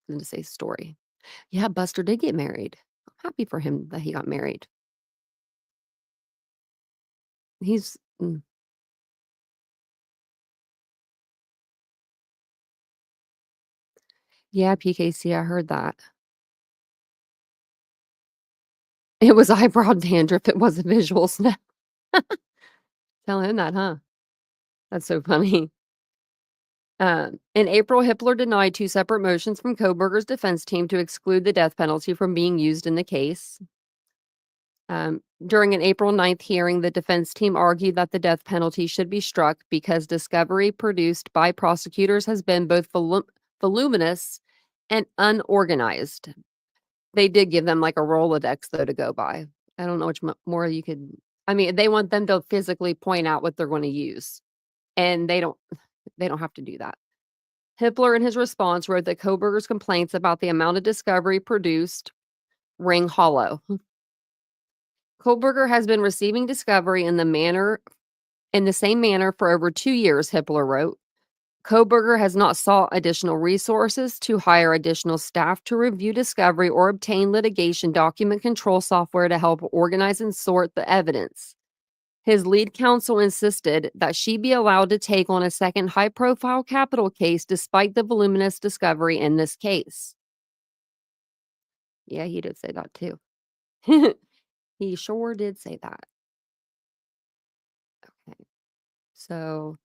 to say story. Yeah, Buster did get married. I'm happy for him that he got married. He's yeah, PKC, I heard that. It was eyebrow dandruff, it wasn't visual snap. Tell him that, huh? That's so funny. In April, Hitler denied 2 separate motions from Kohberger's defense team to exclude the death penalty from being used in the case. During an April 9th hearing, the defense team argued that the death penalty should be struck because discovery produced by prosecutors has been both voluminous and unorganized. They did give them like a Rolodex, though, to go by. I don't know which more you could. I mean, they want them to physically point out what they're going to use, and they don't have to do that. Hitler, in his response, wrote that Kohberger's complaints about the amount of discovery produced ring hollow. Kohberger has been receiving discovery in the same manner for over 2 years, Hitler wrote. Kohberger has not sought additional resources to hire additional staff to review discovery or obtain litigation document control software to help organize and sort the evidence. His lead counsel insisted that she be allowed to take on a second high-profile capital case despite the voluminous discovery in this case. Yeah, he did say that too. He sure did say that. Okay. So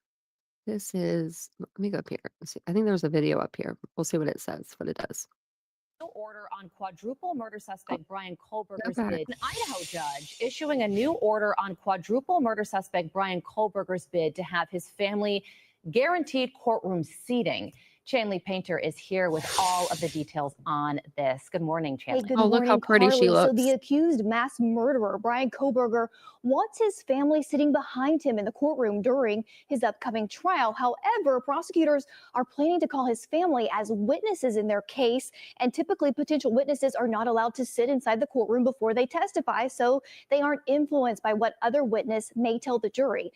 this is, let me go up here. Let's see. I think there's a video up here. We'll see what it says, what it does. Order on quadruple murder suspect Bryan Kohberger's bid. An Idaho judge issuing a new order on quadruple murder suspect Bryan Kohberger's bid to have his family guaranteed courtroom seating. Chanley Painter is here with all of the details on this. Good morning, Chanley. Hey, good morning, look how pretty Carly. She looks. So the accused mass murderer, Bryan Kohberger, wants his family sitting behind him in the courtroom during his upcoming trial. However, prosecutors are planning to call his family as witnesses in their case, and typically potential witnesses are not allowed to sit inside the courtroom before they testify, so they aren't influenced by what other witness may tell the jury.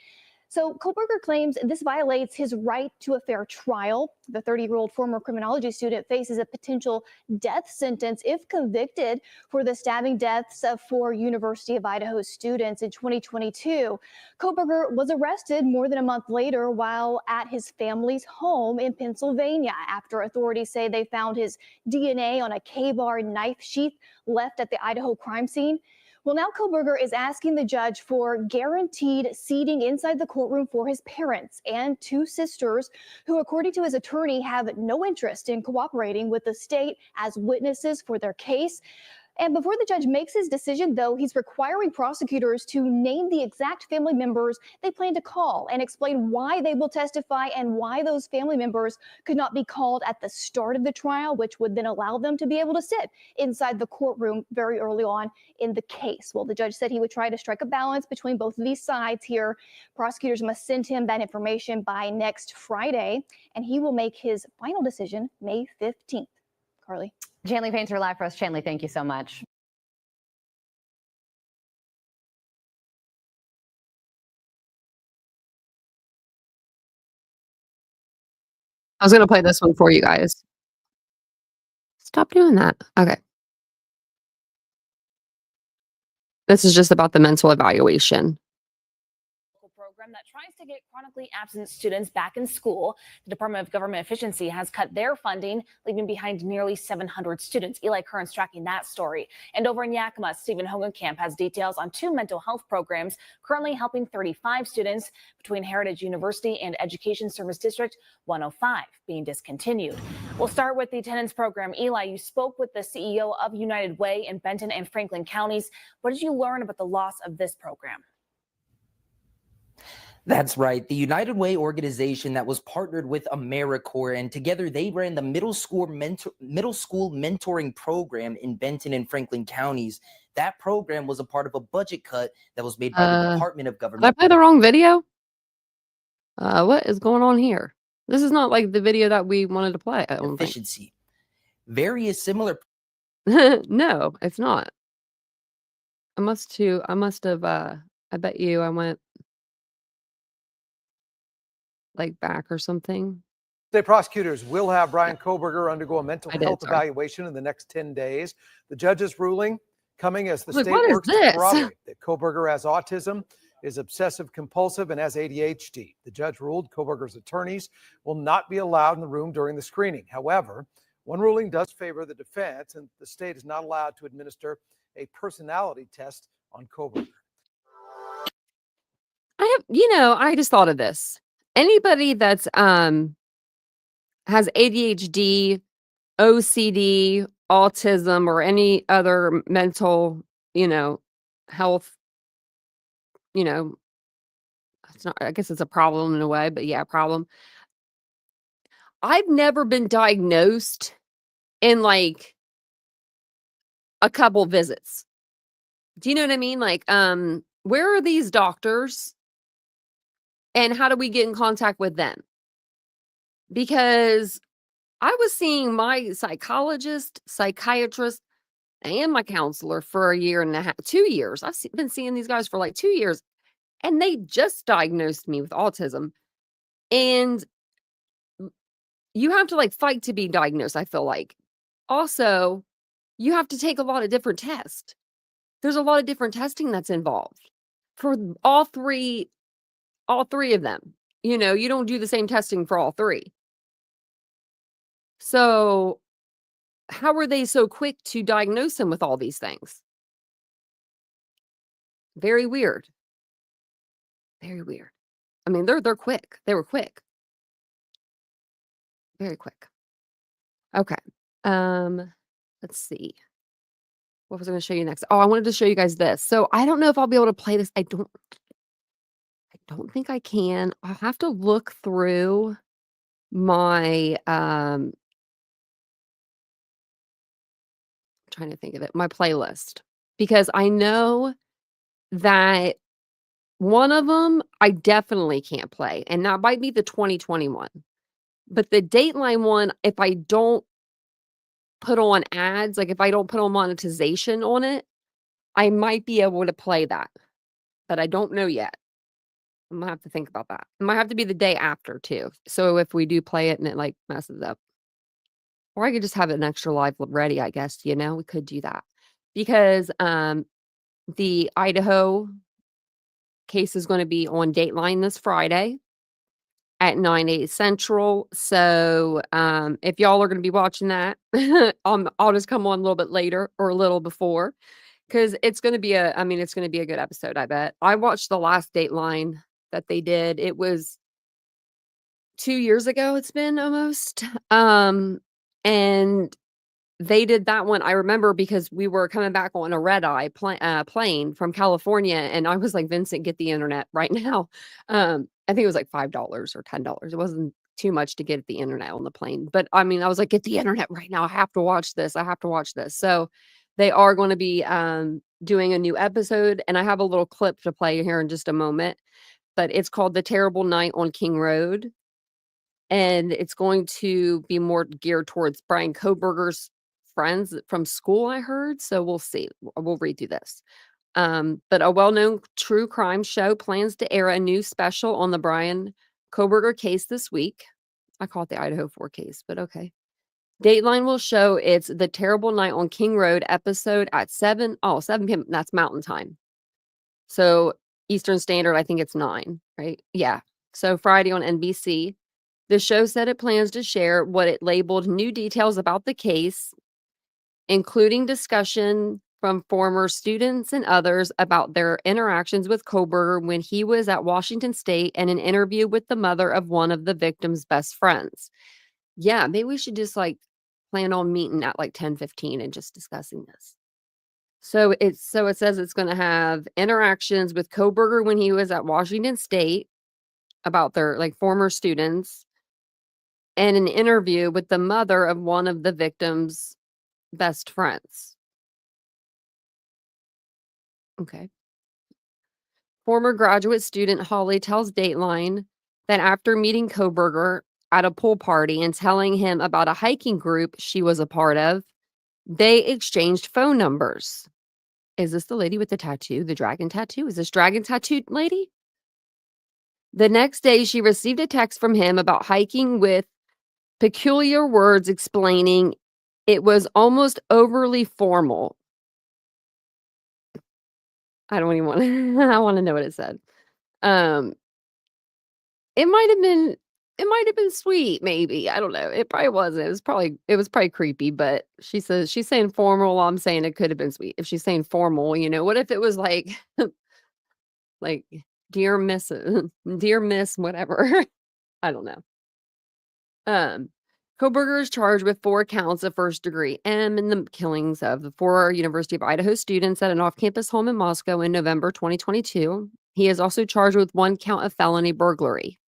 So Kohberger claims this violates his right to a fair trial. The 30-year-old former criminology student faces a potential death sentence if convicted for the stabbing deaths of 4 University of Idaho students in 2022. Kohberger was arrested more than a month later while at his family's home in Pennsylvania after authorities say they found his DNA on a K-bar knife sheath left at the Idaho crime scene. Well, now Kohberger is asking the judge for guaranteed seating inside the courtroom for his parents and 2 sisters who, according to his attorney, have no interest in cooperating with the state as witnesses for their case. And before the judge makes his decision, though, he's requiring prosecutors to name the exact family members they plan to call and explain why they will testify and why those family members could not be called at the start of the trial, which would then allow them to be able to sit inside the courtroom very early on in the case. Well, the judge said he would try to strike a balance between both of these sides here. Prosecutors must send him that information by next Friday, and he will make his final decision May 15th. Carly. Chanley Painter live for us. Chanley, thank you so much. I was going to play this one for you guys. Stop doing that. Okay. This is just about the mental evaluation. Program that tries to get chronically absent students back in school. The Department of Government Efficiency has cut their funding, leaving behind nearly 700 students. Eli Curran's tracking that story. And over in Yakima, Stephen Hogenkamp has details on 2 mental health programs currently helping 35 students between Heritage University and Education Service District 105 being discontinued. We'll start with the attendance program. Eli, you spoke with the CEO of United Way in Benton and Franklin counties. What did you learn about the loss of this program? That's right. The United Way organization that was partnered with AmeriCorps, and together they ran the middle school mentoring program in Benton and Franklin counties. That program was a part of a budget cut that was made by the Department of Government. Did I play the wrong video? What is going on here? This is not like the video that we wanted to play. I don't Efficiency. Various similar. No, it's not. I must have, I bet you I went like back or something. State prosecutors will have Bryan Kohberger undergo a mental health evaluation in the next 10 days. The judge's ruling coming as the state works to corroborate that Kohberger has autism, is obsessive compulsive, and has ADHD. The judge ruled Kohberger's attorneys will not be allowed in the room during the screening. However, one ruling does favor the defense, and the state is not allowed to administer a personality test on Kohberger. I just thought of this. Anybody that's has ADHD, OCD, autism, or any other mental, health, it's not, I guess it's a problem in a way, but yeah, problem. I've never been diagnosed in like a couple visits. Do you know what I mean? Like, where are these doctors? And how do we get in contact with them? Because I was seeing my psychologist, psychiatrist, and my counselor for 1.5 years, 2 years. I've been seeing these guys for like 2 years, and they just diagnosed me with autism. And you have to like fight to be diagnosed, I feel like. Also, you have to take a lot of different tests. There's a lot of different testing that's involved for all three of them. You don't do the same testing for all 3. So how are they so quick to diagnose him with all these things? Very weird. Very weird. I mean, they're quick. They were quick. Very quick. Okay. Let's see. What was I going to show you next? Oh, I wanted to show you guys this. So I don't know if I'll be able to play this. I don't think I can. I'll have to look through my I'm trying to think of it, my playlist, because I know that one of them I definitely can't play, and that might be the 2021. But the Dateline one, if I don't put on ads, like if I don't put on monetization on it, I might be able to play that. But I don't know yet. I'm gonna have to think about that. It might have to be the day after too. So if we do play it and it like messes up, or I could just have an extra live ready, I guess, we could do that. Because the Idaho case is going to be on Dateline this Friday at 9/8 Central. So if y'all are going to be watching that, I'll just come on a little bit later or a little before, because it's going to be it's going to be a good episode, I bet. I watched the last Dateline that they did. It was 2 years ago. It's been almost. And they did that one. I remember because we were coming back on a red-eye plane from California, and I was like, Vincent, get the internet right now. I think it was like $5 or $10. It wasn't too much to get the internet on the plane. But I mean, I was like, get the internet right now. I have to watch this. I have to watch this. So they are going to be doing a new episode, and I have a little clip to play here in just a moment. But it's called The Terrible Night on King Road. And it's going to be more geared towards Bryan Kohberger's friends from school, I heard. So we'll see. We'll read through this. But a well-known true crime show plans to air a new special on the Bryan Kohberger case this week. I call it the Idaho 4 case, but okay. Dateline will show its The Terrible Night on King Road episode at 7 p.m. That's Mountain Time. So Eastern Standard, I think it's 9, right? Yeah. So Friday on NBC. The show said it plans to share what it labeled new details about the case, including discussion from former students and others about their interactions with Kohberger when he was at Washington State, and an interview with the mother of one of the victim's best friends. Yeah, maybe we should just like plan on meeting at like 10:15 and just discussing this. So it says it's going to have interactions with Kohberger when he was at Washington State about their like former students, and an interview with the mother of one of the victim's best friends. Okay. Former graduate student Holly tells Dateline that after meeting Kohberger at a pool party and telling him about a hiking group she was a part of, they exchanged phone numbers. Is this the lady with the tattoo, the dragon tattoo? Is this dragon tattoo lady? The next day, she received a text from him about hiking with peculiar words explaining it was almost overly formal. I don't even want to, I want to know what it said. It might have been sweet, maybe. I don't know. It probably wasn't. It was probably creepy, but she's saying formal. I'm saying it could have been sweet. If she's saying formal, what if it was like like dear miss, whatever. I don't know. Kohberger is charged with 4 counts of first-degree in the killings of the 4 University of Idaho students at an off-campus home in Moscow in November 2022. He is also charged with 1 count of felony burglary.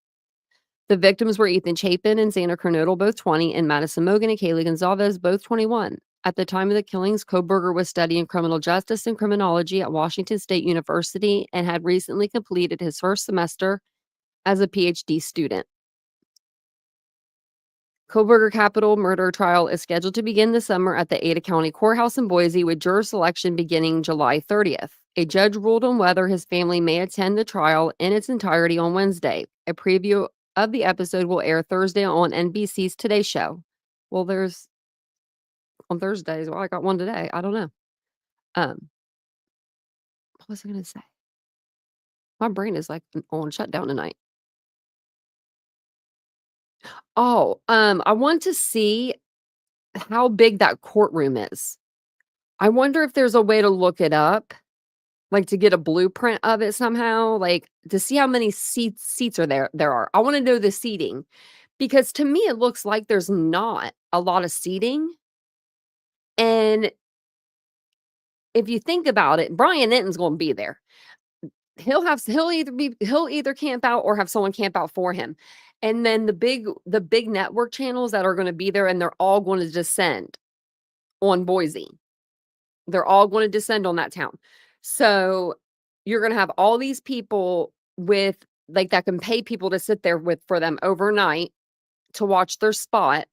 The victims were Ethan Chapin and Xander Kernodle, both 20, and Madison Mogan and Kaylee Gonzalez, both 21. At the time of the killings, Kohberger was studying criminal justice and criminology at Washington State University and had recently completed his first semester as a PhD student. Kohberger capital murder trial is scheduled to begin this summer at the Ada County Courthouse in Boise, with juror selection beginning July 30th. A judge ruled on whether his family may attend the trial in its entirety on Wednesday. A preview of the episode will air Thursday on NBC's Today Show. Well, there's on Thursdays. Well, I got one today. I don't know. What was I going to say? My brain is like on shutdown tonight. Oh, I want to see how big that courtroom is. I wonder if there's a way to look it up, like to get a blueprint of it somehow, like to see how many seats are there are. I want to know the seating, because to me it looks like there's not a lot of seating. And if you think about it, Brian Enton's going to be there. He'll either camp out or have someone camp out for him. And then the big network channels that are going to be there, and they're all going to descend on Boise. They're all going to descend on that town. So you're going to have all these people with like that can pay people to sit there for them overnight to watch their spot.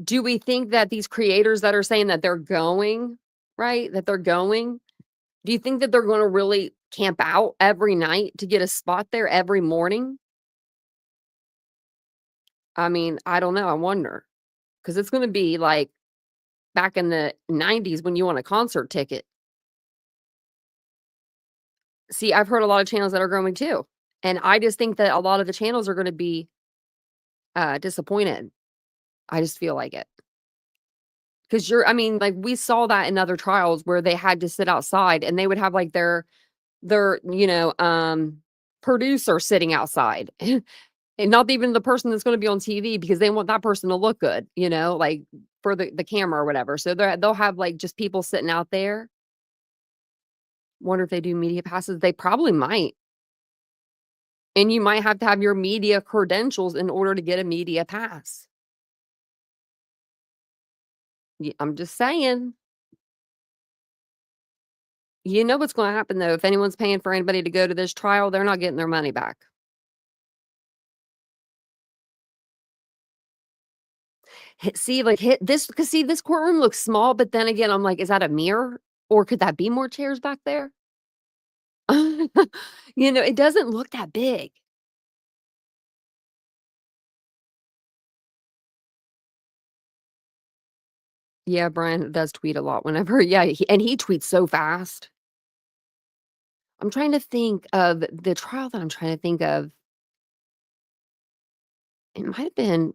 Do we think that these creators that are saying that they're going, right? That they're going, do you think that they're going to really camp out every night to get a spot there every morning? I mean, I don't know. I wonder, because it's going to be like back in the 90s when you want a concert ticket. See, I've heard a lot of channels that are growing too. And I just think that a lot of the channels are going to be disappointed. I just feel like it. Because like we saw that in other trials where they had to sit outside, and they would have like their producer sitting outside. And not even the person that's going to be on TV, because they want that person to look good, you know, like for the camera or whatever. So they'll have like just people sitting out there. Wonder if they do media passes. They probably might. And you might have to have your media credentials in order to get a media pass. I'm just saying. You know what's going to happen, though. If anyone's paying for anybody to go to this trial, they're not getting their money back. Hit this, because see, this courtroom looks small, but then again, I'm like, is that a mirror? Or could that be more chairs back there? You know, it doesn't look that big. Yeah, Bryan does tweet a lot whenever, yeah, he tweets so fast. I'm trying to think of the trial that I'm trying to think of. It might have been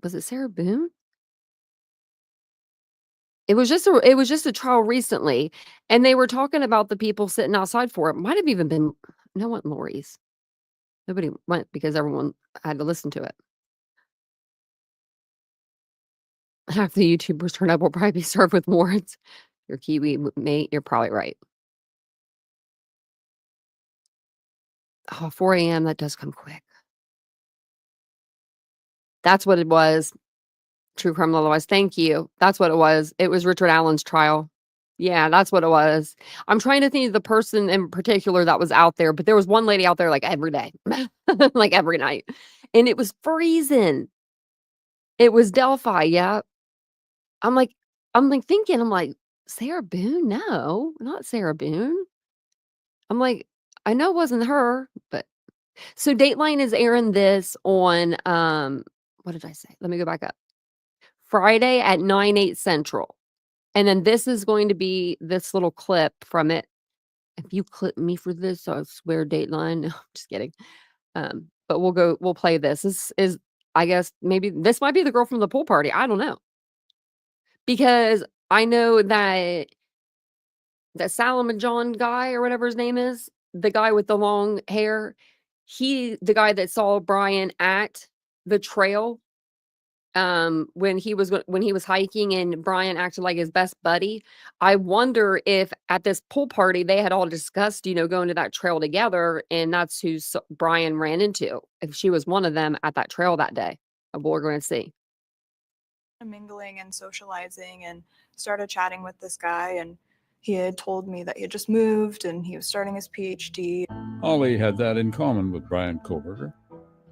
was it Sarah Boone? It was just a trial recently, and they were talking about the people sitting outside for it. Might have even been no one Lori's. Nobody went because everyone had to listen to it. Half the YouTubers turn up will probably be served with warrants. Your Kiwi mate, you're probably right. Oh, 4 a.m. That does come quick. That's what it was. True criminal otherwise. Thank you. That's what it was. It was Richard Allen's trial. Yeah, that's what it was. I'm trying to think of the person in particular that was out there, but there was one lady out there like every day, like every night. And it was freezing. It was Delphi. Yeah. I'm like thinking, Sarah Boone? No, not Sarah Boone. I'm like, I know it wasn't her, but so Dateline is airing this on what did I say? Let me go back up. Friday at 9/8 Central. And then this is going to be this little clip from it. If you clip me for this, I swear Dateline. No, I'm just kidding. But we'll play this. This is, I guess, maybe this might be the girl from the pool party. I don't know. Because I know that Salomon John guy or whatever his name is, the guy with the long hair, the guy that saw Bryan at the trail when he was hiking and Bryan acted like his best buddy. I wonder if at this pool party they had all discussed, going to that trail together, and that's who Bryan ran into. If she was one of them at that trail that day, we're going to see. Mingling and socializing, and started chatting with this guy, and he had told me that he had just moved and he was starting his PhD. Holly had that in common with Bryan Kohberger.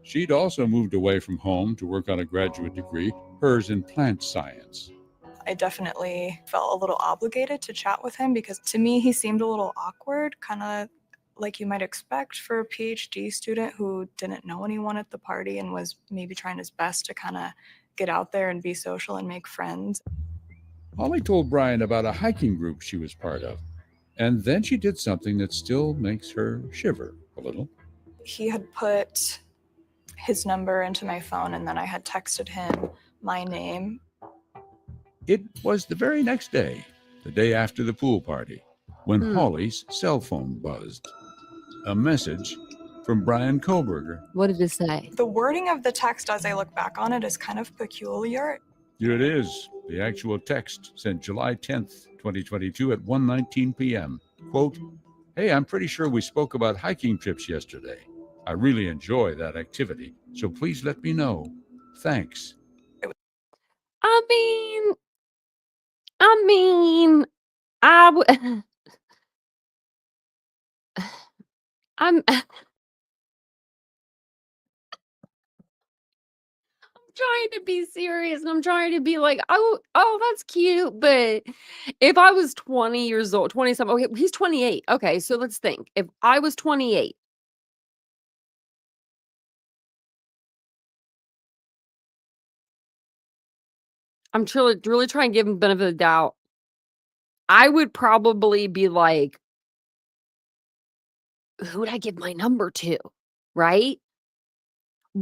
She'd also moved away from home to work on a graduate degree, hers in plant science. I definitely felt a little obligated to chat with him because to me he seemed a little awkward, kind of like you might expect for a PhD student who didn't know anyone at the party and was maybe trying his best to kind of get out there and be social and make friends. Holly told Bryan about a hiking group she was part of, and then she did something that still makes her shiver a little. He had put his number into my phone, and then I had texted him my name. It was the very next day, the day after the pool party, when Holly's cell phone buzzed. A message from Bryan Kohberger. What did it say? The wording of the text as I look back on it is kind of peculiar. Here it is, the actual text sent July 10th, 2022 at 1:19 p.m. Quote, "Hey, I'm pretty sure we spoke about hiking trips yesterday. I really enjoy that activity, so please let me know. Thanks." I'm trying to be serious, and I'm trying to be like, oh, that's cute. But if I was 20 years old, 20-something, okay, he's 28. Okay, so let's think. If I was 28, I'm really trying to give him the benefit of the doubt. I would probably be like, who would I give my number to? Right?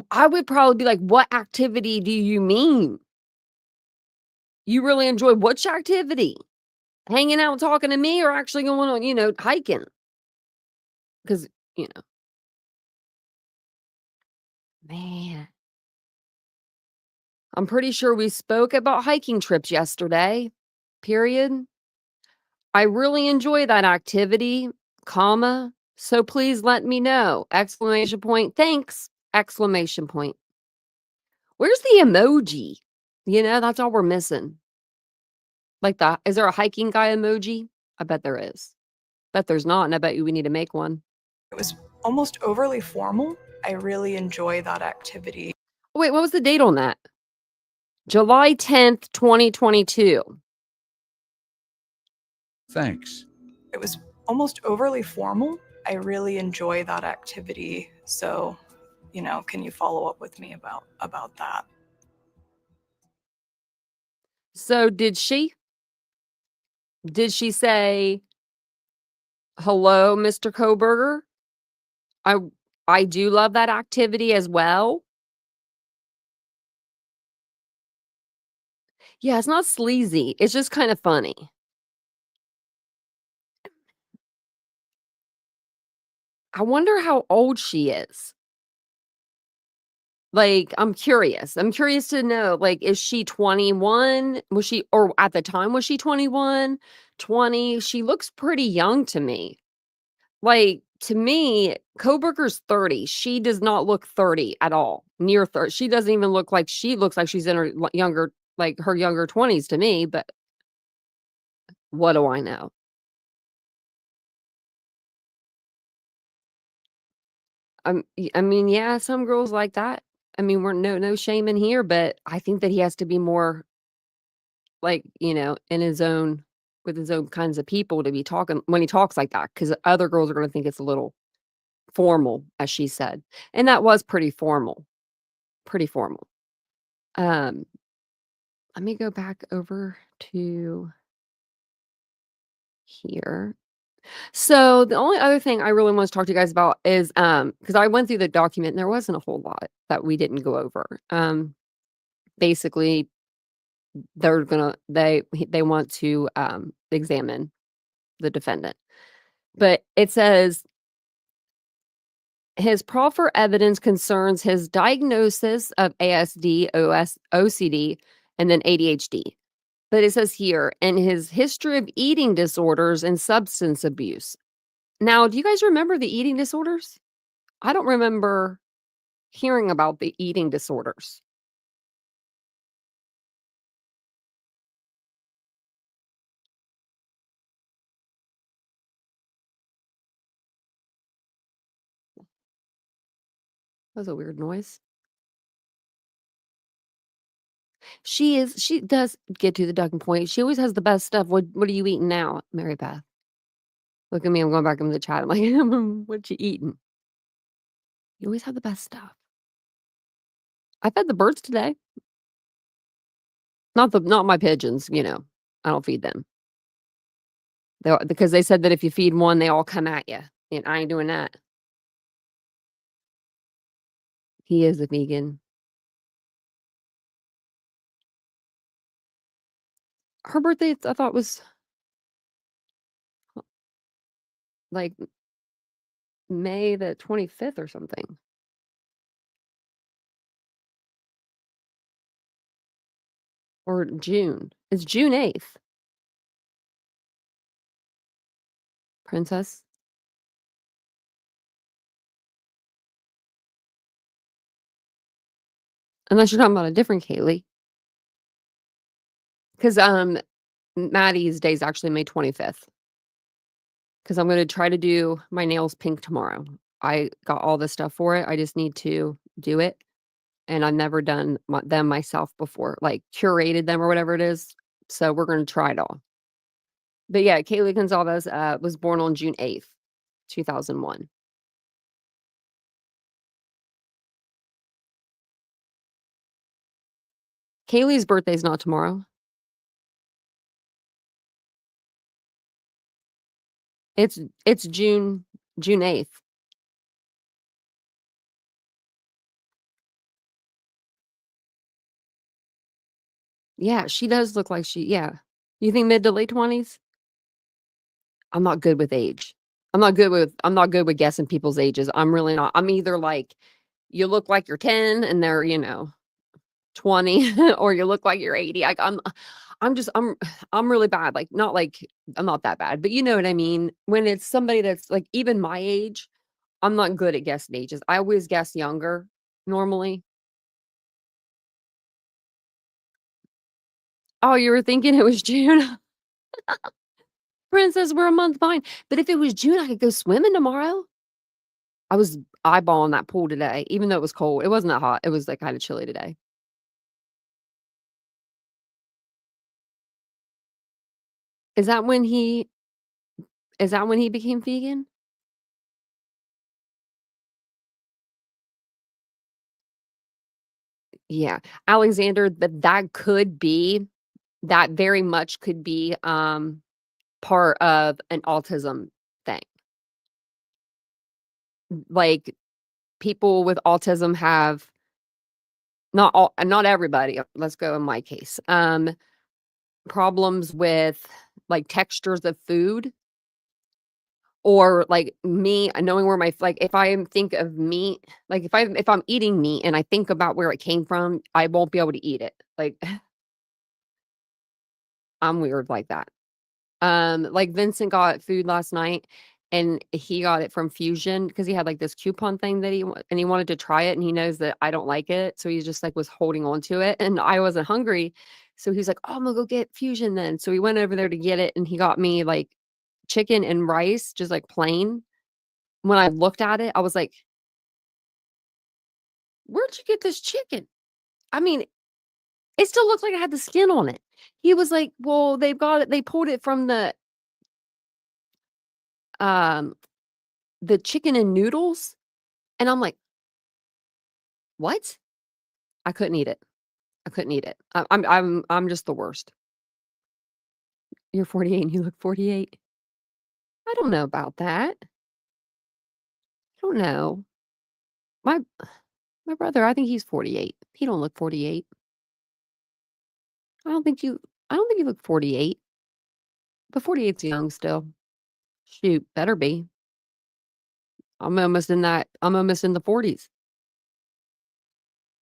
I would probably be like, what activity do you mean? You really enjoy which activity? Hanging out and talking to me, or actually going on, hiking? Because, Man. I'm pretty sure we spoke about hiking trips yesterday. Period. I really enjoy that activity, comma. So please let me know. Exclamation point. Thanks. Exclamation point. Where's the emoji? That's all we're missing. Like is there a hiking guy emoji? I bet there is. Bet there's not, and I bet you we need to make one. It was almost overly formal. I really enjoy that activity. Wait, what was the date on that? July 10th, 2022. Thanks. It was almost overly formal. I really enjoy that activity. So, can you follow up with me about that? So did she say, hello, Mr. Kohberger? I do love that activity as well. Yeah, it's not sleazy. It's just kind of funny. I wonder how old she is. Like, I'm curious. I'm curious to know, like, is she 21? Or at the time, was she 21, 20? She looks pretty young to me. Like, to me, Kohberger's 30. She does not look 30 at all. Near 30. She doesn't even look like she looks like she's in her younger 20s to me, but what do I know? I mean, yeah, some girls like that. I mean, we're no shame in here, but I think that he has to be more like, in his own with his own kinds of people to be talking when he talks like that, because other girls are going to think it's a little formal, as she said. And that was pretty formal. Pretty formal. Let me go back over to here. So the only other thing I really want to talk to you guys about is because I went through the document and there wasn't a whole lot that we didn't go over. Basically they want to examine the defendant. But it says his proffer evidence concerns his diagnosis of ASD, OCD, and then ADHD. But it says here, and his history of eating disorders and substance abuse. Now, do you guys remember the eating disorders? I don't remember hearing about the eating disorders. That was a weird noise. She does get to the ducking point. She always has the best stuff. What are you eating now, Mary Beth? Look at me. I'm going back into the chat. I'm like, what you eating? You always have the best stuff. I fed the birds today. Not my pigeons, I don't feed them. Because they said that if you feed one, they all come at you. And I ain't doing that. He is a vegan. Her birthday, I thought, was like May the 25th or something. Or June. It's June 8th. Princess. Unless you're talking about a different Kaylee. Because Maddie's day is actually May 25th. Because I'm going to try to do my nails pink tomorrow. I got all the stuff for it. I just need to do it. And I've never done them myself before, like curated them or whatever it is. So we're going to try it all. But yeah, Kaylee Gonzalez was born on June 8th, 2001. Kaylee's birthday is not tomorrow. It's June 8th. Yeah, she does look like yeah. You think mid to late 20s? I'm not good with age. I'm not good with guessing people's ages. I'm really not. I'm either like you look like you're 10 and they're, 20, or you look like you're 80. Like I'm really bad. Like, not like I'm not that bad, but you know what I mean? When it's somebody that's like even my age, I'm not good at guessing ages. I always guess younger normally. Oh, you were thinking it was June? Princess, we're a month behind. But if it was June, I could go swimming tomorrow. I was eyeballing that pool today, even though it was cold. It wasn't that hot. It was like kind of chilly today. Is that when he became vegan? Yeah. Alexander, that very much could be part of an autism thing. Like, people with autism have not everybody, let's go in my case, problems with like textures of food, or like me knowing where like if I think of meat, like if I'm eating meat and I think about where it came from, I won't be able to eat it. Like, I'm weird like that. Like Vincent got food last night and he got it from Fusion because he had like this coupon thing that he wanted to try it, and he knows that I don't like it. So he just like was holding on to it, and I wasn't hungry. So he's like, "Oh, I'm gonna go get Fusion then." So we went over there to get it, and he got me like chicken and rice, just like plain. When I looked at it, I was like, "Where'd you get this chicken?" I mean, it still looks like it had the skin on it. He was like, "Well, they pulled it from um the chicken and noodles." And I'm like, "What?" I couldn't eat it. I couldn't eat it. I'm just the worst. You're 48 and you look 48. I don't know about that. I don't know. My my brother, I think he's 48. He don't look 48. I don't think you look 48. But 48's young still. Shoot, better be. I'm almost in the 40s.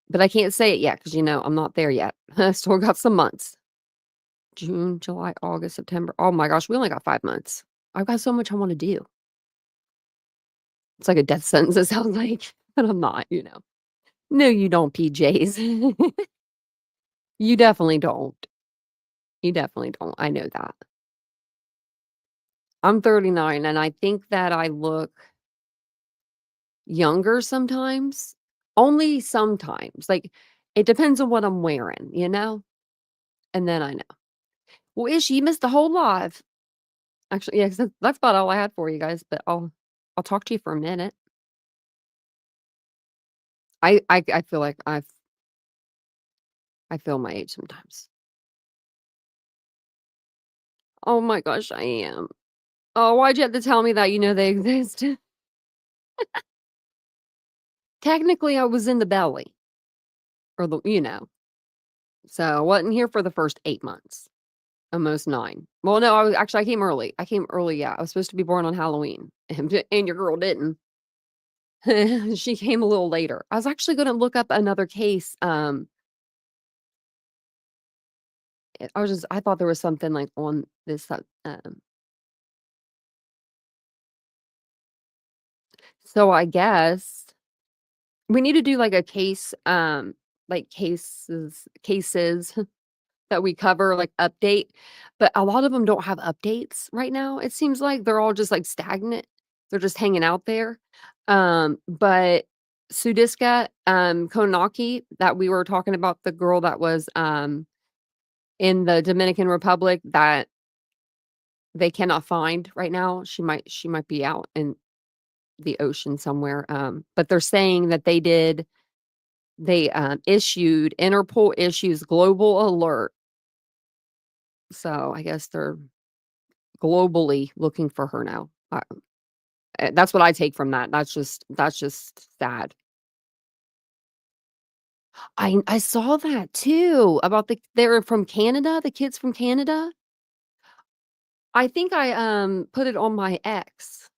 But I can't say it yet because I'm not there yet. I still got some months. June, July, August, September. Oh my gosh, we only got 5 months. I've got so much I want to do. It's like a death sentence, it sounds like, but I'm not. No, you don't, PJs. You definitely don't. You definitely don't. I know that. I'm 39, and I think that I look younger sometimes. Only sometimes. Like, it depends on what I'm wearing? And then I know. Well, Ish, you missed the whole live. Actually, yeah, 'cause that's about all I had for you guys, but I'll talk to you for a minute. I feel like I feel my age sometimes. Oh my gosh, I am. Oh, why'd you have to tell me that they exist? Technically, I was in the belly, or so I wasn't here for the first 8 months, almost 9. Well, no, I came early. Yeah. I was supposed to be born on Halloween, and your girl didn't. She came a little later. I was actually gonna look up another case. I thought there was something like on this. So I guess we need to do like a case, like cases that we cover, like update. But a lot of them don't have updates right now. It seems like they're all just like stagnant. They're just hanging out there. But Sudiska, Konaki, that we were talking about, the girl that was in the Dominican Republic that they cannot find right now. She might be out in the ocean somewhere. But they're saying that they issued Interpol issues global alert. So I guess they're globally looking for her now. That's what I take from that. That's just sad. I saw that too about they're from Canada, the kids from Canada. I think I put it on my ex.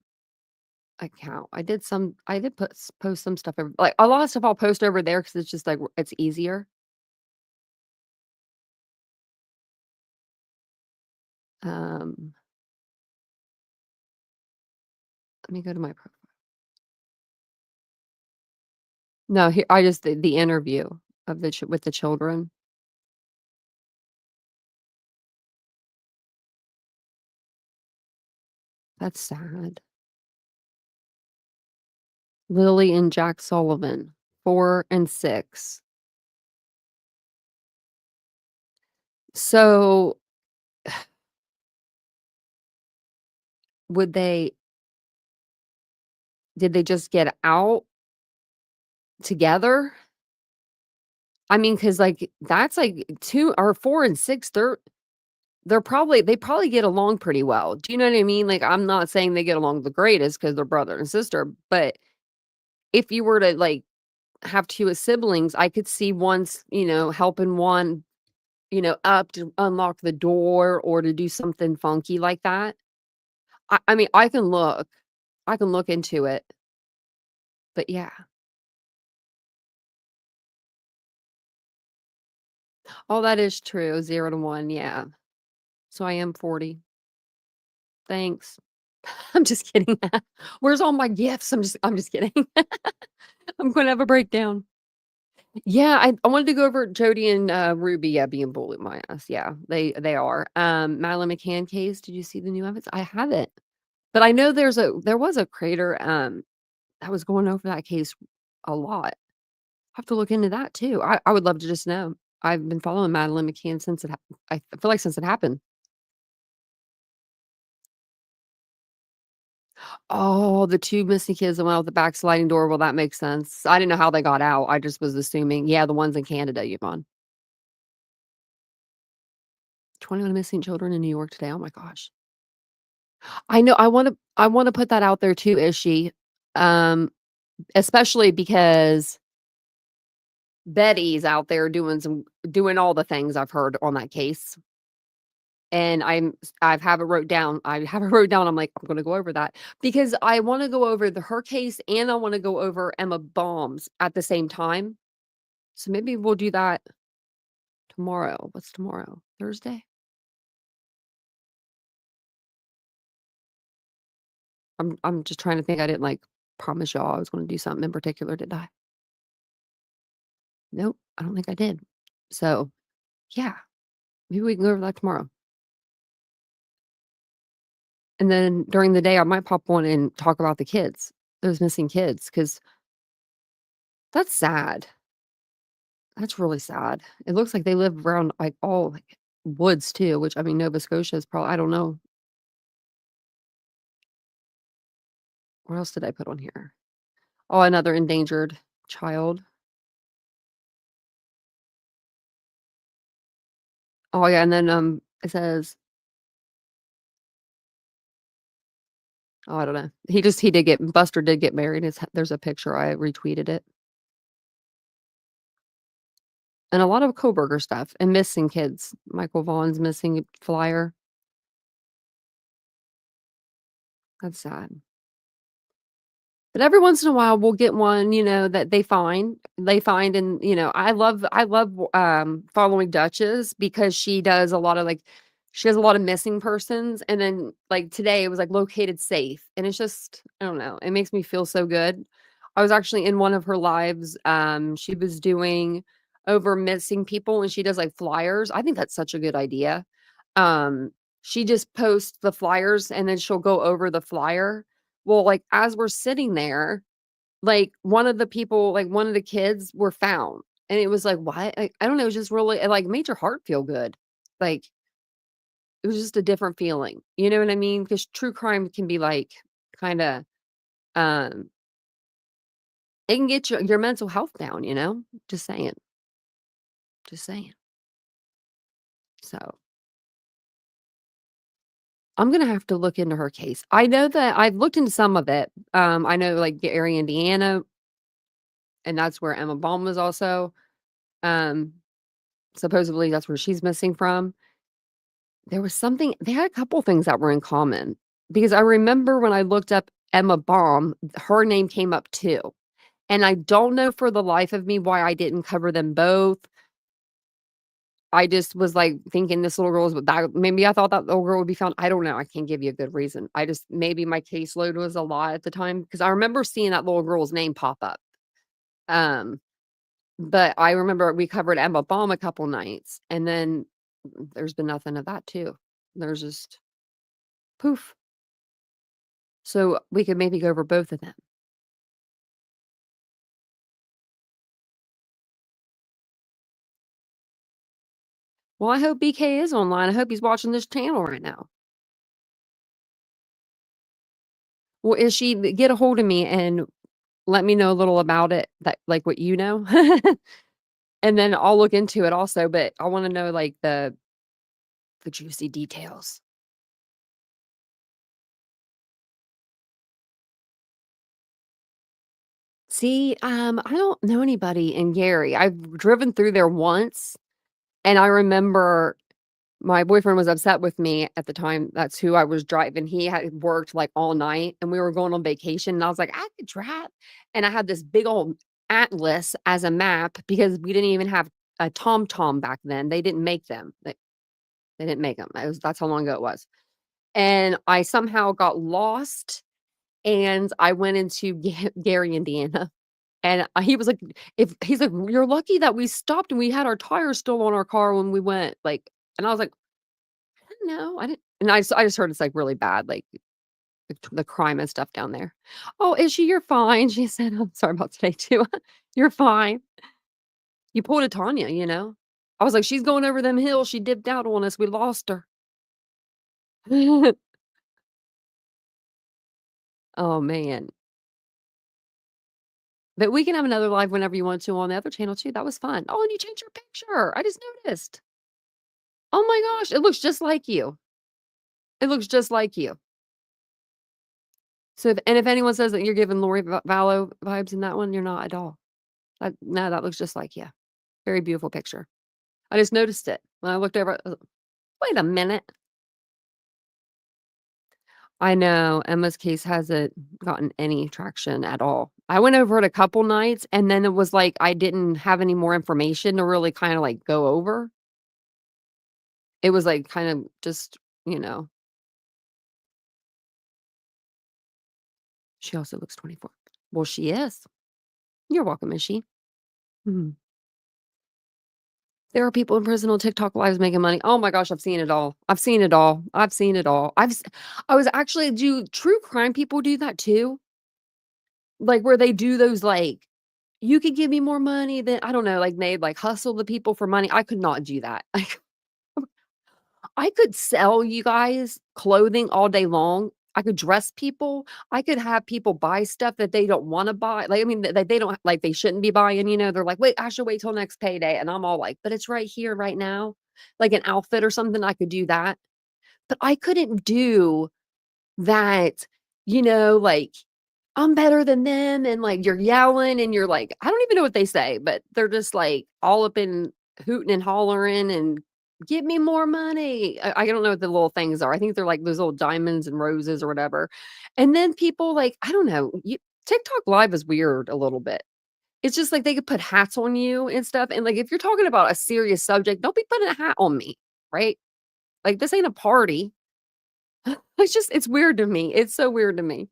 account. I did post some stuff like a lot of stuff I'll post over there because it's just like it's easier. Let me go to my profile. No, here I just the interview of with the children. That's sad. Lily and Jack Sullivan, 4 and 6. So did they just get out together? I mean, because like that's like 2 or 4 and 6, they probably get along pretty well. Do you know what I mean? Like, I'm not saying they get along the greatest because they're brother and sister, but if you were to like have 2 as siblings, I could see one's, helping one, up to unlock the door or to do something funky like that. I mean, I can look into it, but yeah. Oh, that is true. 0 to 1. Yeah. So I am 40. Thanks. I'm just kidding. Where's all my gifts? I'm just kidding. I'm going to have a breakdown. Yeah, I wanted to go over Jody and Ruby being bullied my ass. Yeah, they are. Madeline McCann case. Did you see the new evidence? I haven't, but I know there was a creator that was going over that case a lot. I have to look into that too. I would love to just know. I've been following Madeline McCann since I feel like since it happened. Oh, the 2 missing kids that went out the back sliding door. Well, that makes sense. I didn't know how they got out. I just was assuming. Yeah, the ones in Canada, Yvonne. 21 missing children in New York today. Oh my gosh. I know. I want to put that out there too, Ishi. Especially because Betty's out there doing all the things I've heard on that case. And I have it wrote down. I'm like, I'm going to go over that because I want to go over her case and I want to go over Emma Baum's at the same time. So maybe we'll do that tomorrow. What's tomorrow? Thursday? I'm just trying to think. I didn't like promise y'all I was going to do something in particular, did I? Nope, I don't think I did. So, yeah, maybe we can go over that tomorrow. And then during the day, I might pop on and talk about the kids, those missing kids, because that's sad. That's really sad. It looks like they live around like all like woods too, which I mean, Nova Scotia is probably, I don't know. What else did I put on here? Oh, another endangered child. Oh yeah, and then it says, oh, I don't know. Buster did get married. There's a picture. I retweeted it. And a lot of Kohberger stuff and missing kids. Michael Vaughn's missing flyer. That's sad. But every once in a while we'll get one, that they find. And I love following Duchess because she does a lot of missing persons. And then like today it was like located safe. And it's just, I don't know, it makes me feel so good. I was actually in one of her lives. She was doing over missing people and she does like flyers. I think that's such a good idea. She just posts the flyers and then she'll go over the flyer. Well, like as we're sitting there, like one of the kids were found. And it was like, what? I don't know. It was just really, it like made your heart feel good. Like it was just a different feeling. You know what I mean? Because true crime can be like kind of, it can get your mental health down, Just saying. So I'm going to have to look into her case. I know that I've looked into some of it. I know like Gary, Indiana, and that's where Emma Baum was also. Supposedly that's where she's missing from. They had a couple things that were in common because I remember when I looked up Emma Baum, her name came up too. And I don't know for the life of me why I didn't cover them both. I just was like thinking this little girl was that. Maybe I thought that little girl would be found. I don't know. I can't give you a good reason. Maybe my caseload was a lot at the time because I remember seeing that little girl's name pop up. But I remember we covered Emma Baum a couple nights, and then there's been nothing of that too. There's just poof. So we could maybe go over both of them. Well, I hope BK is online. I hope he's watching this channel right now. Well, get a hold of me and let me know a little about it, that like what you know. And then I'll look into it also, but I want to know like the juicy details. See, I don't know anybody in Gary. I've driven through there once, and I remember my boyfriend was upset with me at the time. That's who I was driving. He had worked like all night, and we were going on vacation, and I was like, I could drive. And I had this big old atlas as a map because we didn't even have a TomTom back then. They didn't make them. They didn't make them. That's how long ago it was. And I somehow got lost, and I went into Gary, Indiana. And he was like, he's like, you're lucky that we stopped and we had our tires still on our car when we went. Like, and I was like, no, I didn't. And I just heard it's like really bad, like the crime and stuff down there. Oh, is she? You're fine. She said, I'm sorry about today too. You're fine. You pulled a Tanya, you know? I was like, she's going over them hills. She dipped out on us. We lost her. Oh, man. But we can have another live whenever you want to on the other channel too. That was fun. Oh, and you changed your picture. I just noticed. Oh my gosh, it looks just like you. It looks just like you. So, if anyone says that you're giving Lori Vallow vibes in that one, you're not at all. No, that looks just like you. Very beautiful picture. I just noticed it when I looked over. Wait a minute. I know Emma's case hasn't gotten any traction at all. I went over it a couple nights, and then it was like I didn't have any more information to really kind of like go over. It was like kind of just, you know. She also looks 24. Well, she is. You're welcome, is she? Mhm. There are people in prison on TikTok lives making money. Oh my gosh, I've seen it all. I've seen it all. I've seen it all. I was actually, do true crime people do that too? Like where they do those like, you could give me more money than, I don't know, like they like hustle the people for money. I could not do that. I could sell you guys clothing all day long. I could dress people. I could have people buy stuff that they don't want to buy. Like, I mean, that they don't like, they shouldn't be buying, you know, they're like, wait, I should wait till next payday. And I'm all like, but it's right here, right now. Like an outfit or something, I could do that. But I couldn't do that, you know, like I'm better than them. And like you're yelling and you're like, I don't even know what they say, but they're just like all up in hooting and hollering and give me more money. I don't know what the little things are. I think they're like those little diamonds and roses or whatever. And then people like, I don't know, TikTok live is weird a little bit. It's just like they could put hats on you and stuff. And like if you're talking about a serious subject, don't be putting a hat on me, right? Like this ain't a party. It's weird to me. It's so weird to me.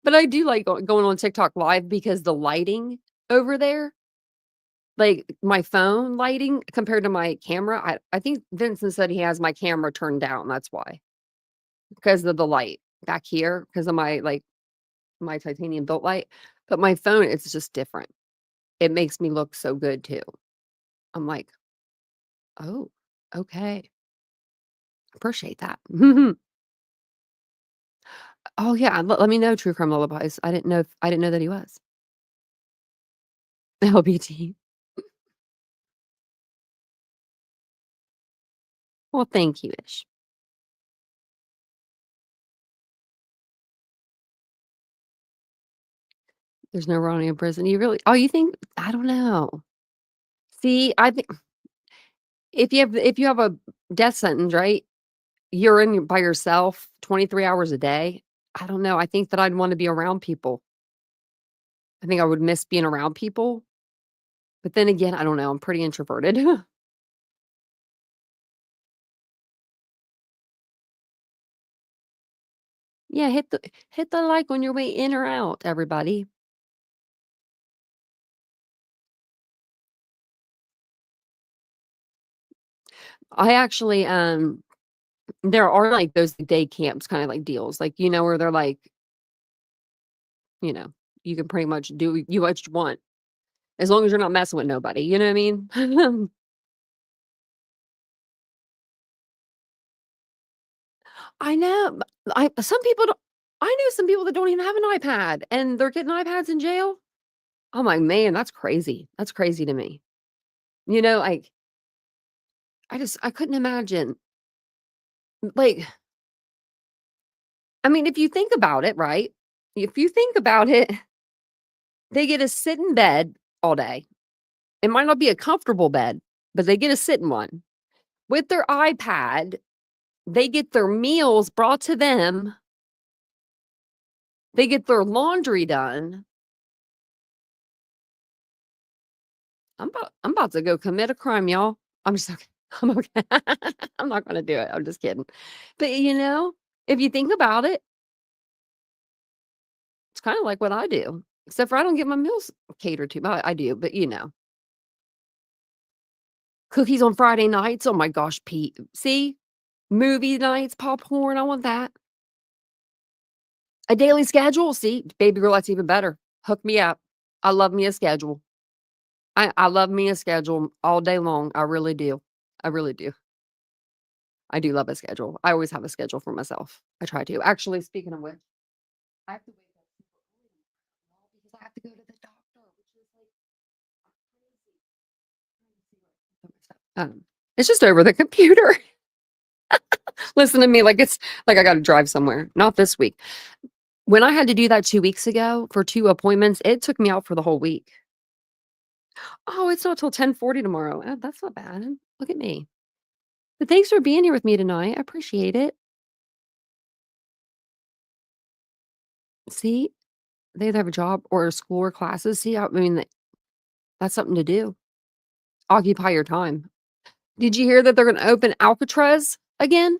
But I do like going on TikTok live because the lighting over there, like my phone lighting compared to my camera, I think Vincent said he has my camera turned down. That's why. Because of the light back here, because of my TitaniumBuilt light. But my phone, it's just different. It makes me look so good too. I'm like, oh, okay. Appreciate that. Oh yeah, let me know, True Crime Lullabies. I didn't know that he was. LBT. Well, thank you, Ish. There's no Ronnie in prison. You really? Oh, you think? I don't know. See, I think if you have a death sentence, right? You're in by yourself 23 hours a day. I don't know. I think that I'd want to be around people. I think I would miss being around people. But then again, I don't know. I'm pretty introverted. Yeah, hit the like on your way in or out, everybody. I actually there are like those day camps kind of like deals, like where they're like, you can pretty much do what you want as long as you're not messing with nobody, you know what I mean? I know. Some people don't, I know some people that don't even have an iPad and they're getting iPads in jail. I'm like, man, that's crazy. That's crazy to me. Like I couldn't imagine. Like, I mean, if you think about it, right? If you think about it, they get to sit in bed all day. It might not be a comfortable bed, but they get to sit in one. With their iPad, they get their meals brought to them. They get their laundry done. I'm about to go commit a crime, y'all. I'm just okay. I'm okay. I'm not gonna do it. I'm just kidding. But if you think about it, it's kind of like what I do. Except for I don't get my meals catered to. I do, but cookies on Friday nights. Oh my gosh, Pete. See? Movie nights, popcorn. I want that. A daily schedule. See, baby girl, that's even better. Hook me up. I love me a schedule. I love me a schedule all day long. I really do. I really do. I do love a schedule. I always have a schedule for myself. I try to. Actually, speaking of which, I have to wake up super early tomorrow because I have to go to the doctor, which is like crazy. It's just over the computer. Listen to me like it's like I got to drive somewhere. Not this week. When I had to do that 2 weeks ago for 2 appointments, it took me out for the whole week. Oh, it's not till 10:40 tomorrow. That's not bad. Look at me. But thanks for being here with me tonight. I appreciate it. See, they either have a job or a school or classes. See, I mean, that's something to do. Occupy your time. Did you hear that they're going to open Alcatraz again?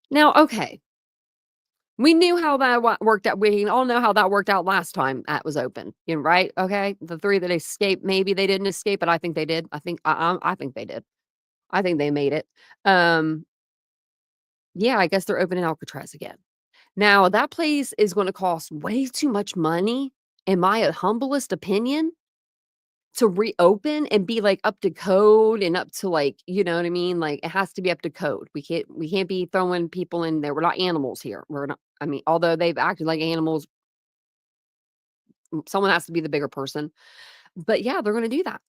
Now, okay. We knew how that worked out. We all know how that worked out last time that was open, right? Okay, the 3 that escaped, maybe they didn't escape, but I think they did. I think they did. I think they made it. Yeah, I guess they're opening Alcatraz again. Now that place is going to cost way too much money, in my humblest opinion, to reopen and be like up to code and up to like, you know what I mean? Like it has to be up to code. We can't be throwing people in there. We're not animals here. We're not. I mean, although they've acted like animals, someone has to be the bigger person. But yeah, they're going to do that.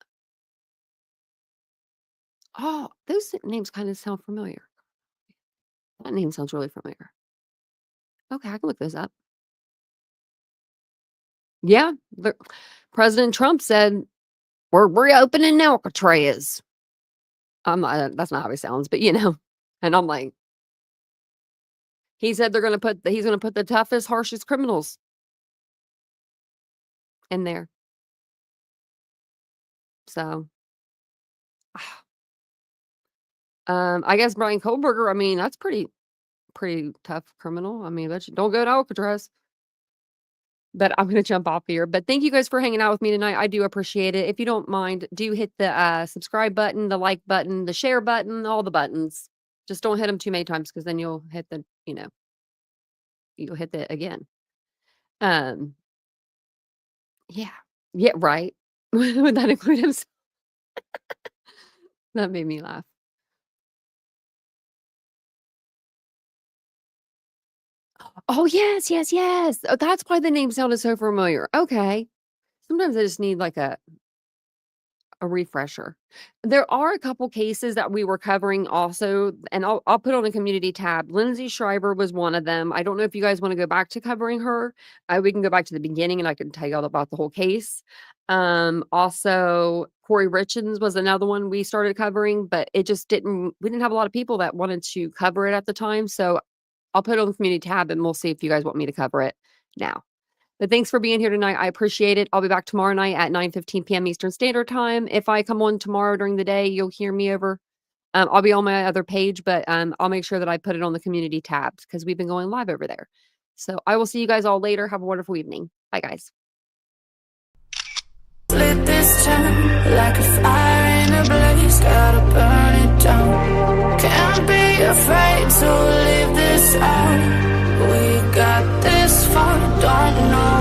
Oh, those names kind of sound familiar. That name sounds really familiar. Okay, I can look those up. Yeah, President Trump said we're reopening Alcatraz. That's not how he sounds, but and I'm like, he said he's going to put the toughest, harshest criminals in there. So, I guess Bryan Kohberger, I mean, that's pretty tough criminal. I mean, don't go to Alcatraz. But I'm going to jump off here. But thank you guys for hanging out with me tonight. I do appreciate it. If you don't mind, do hit the subscribe button, the like button, the share button, all the buttons. Just don't hit them too many times because then you'll hit the, you'll hit the again. Yeah. Yeah, right. Would that include him? That made me laugh. Oh, yes, yes, yes. Oh, that's why the name sounded so familiar. Okay. Sometimes I just need like a refresher. There are a couple cases that we were covering also, and I'll put on a community tab. Lindsay Schreiber was one of them. I don't know if you guys want to go back to covering her. We can go back to the beginning and I can tell you all about the whole case. Also, Corey Richens was another one we started covering, but we didn't have a lot of people that wanted to cover it at the time. So I'll put it on the community tab and we'll see if you guys want me to cover it now. But thanks for being here tonight. I appreciate it. I'll be back tomorrow night at 9:15 p.m. Eastern Standard Time. If I come on tomorrow during the day, you'll hear me over. I'll be on my other page, but I'll make sure that I put it on the community tabs because we've been going live over there. So I will see you guys all later. Have a wonderful evening. Bye, guys. Lit this town like a fire in a blaze, gotta burn it down. Can't be afraid to leave this out. We got this far, don't know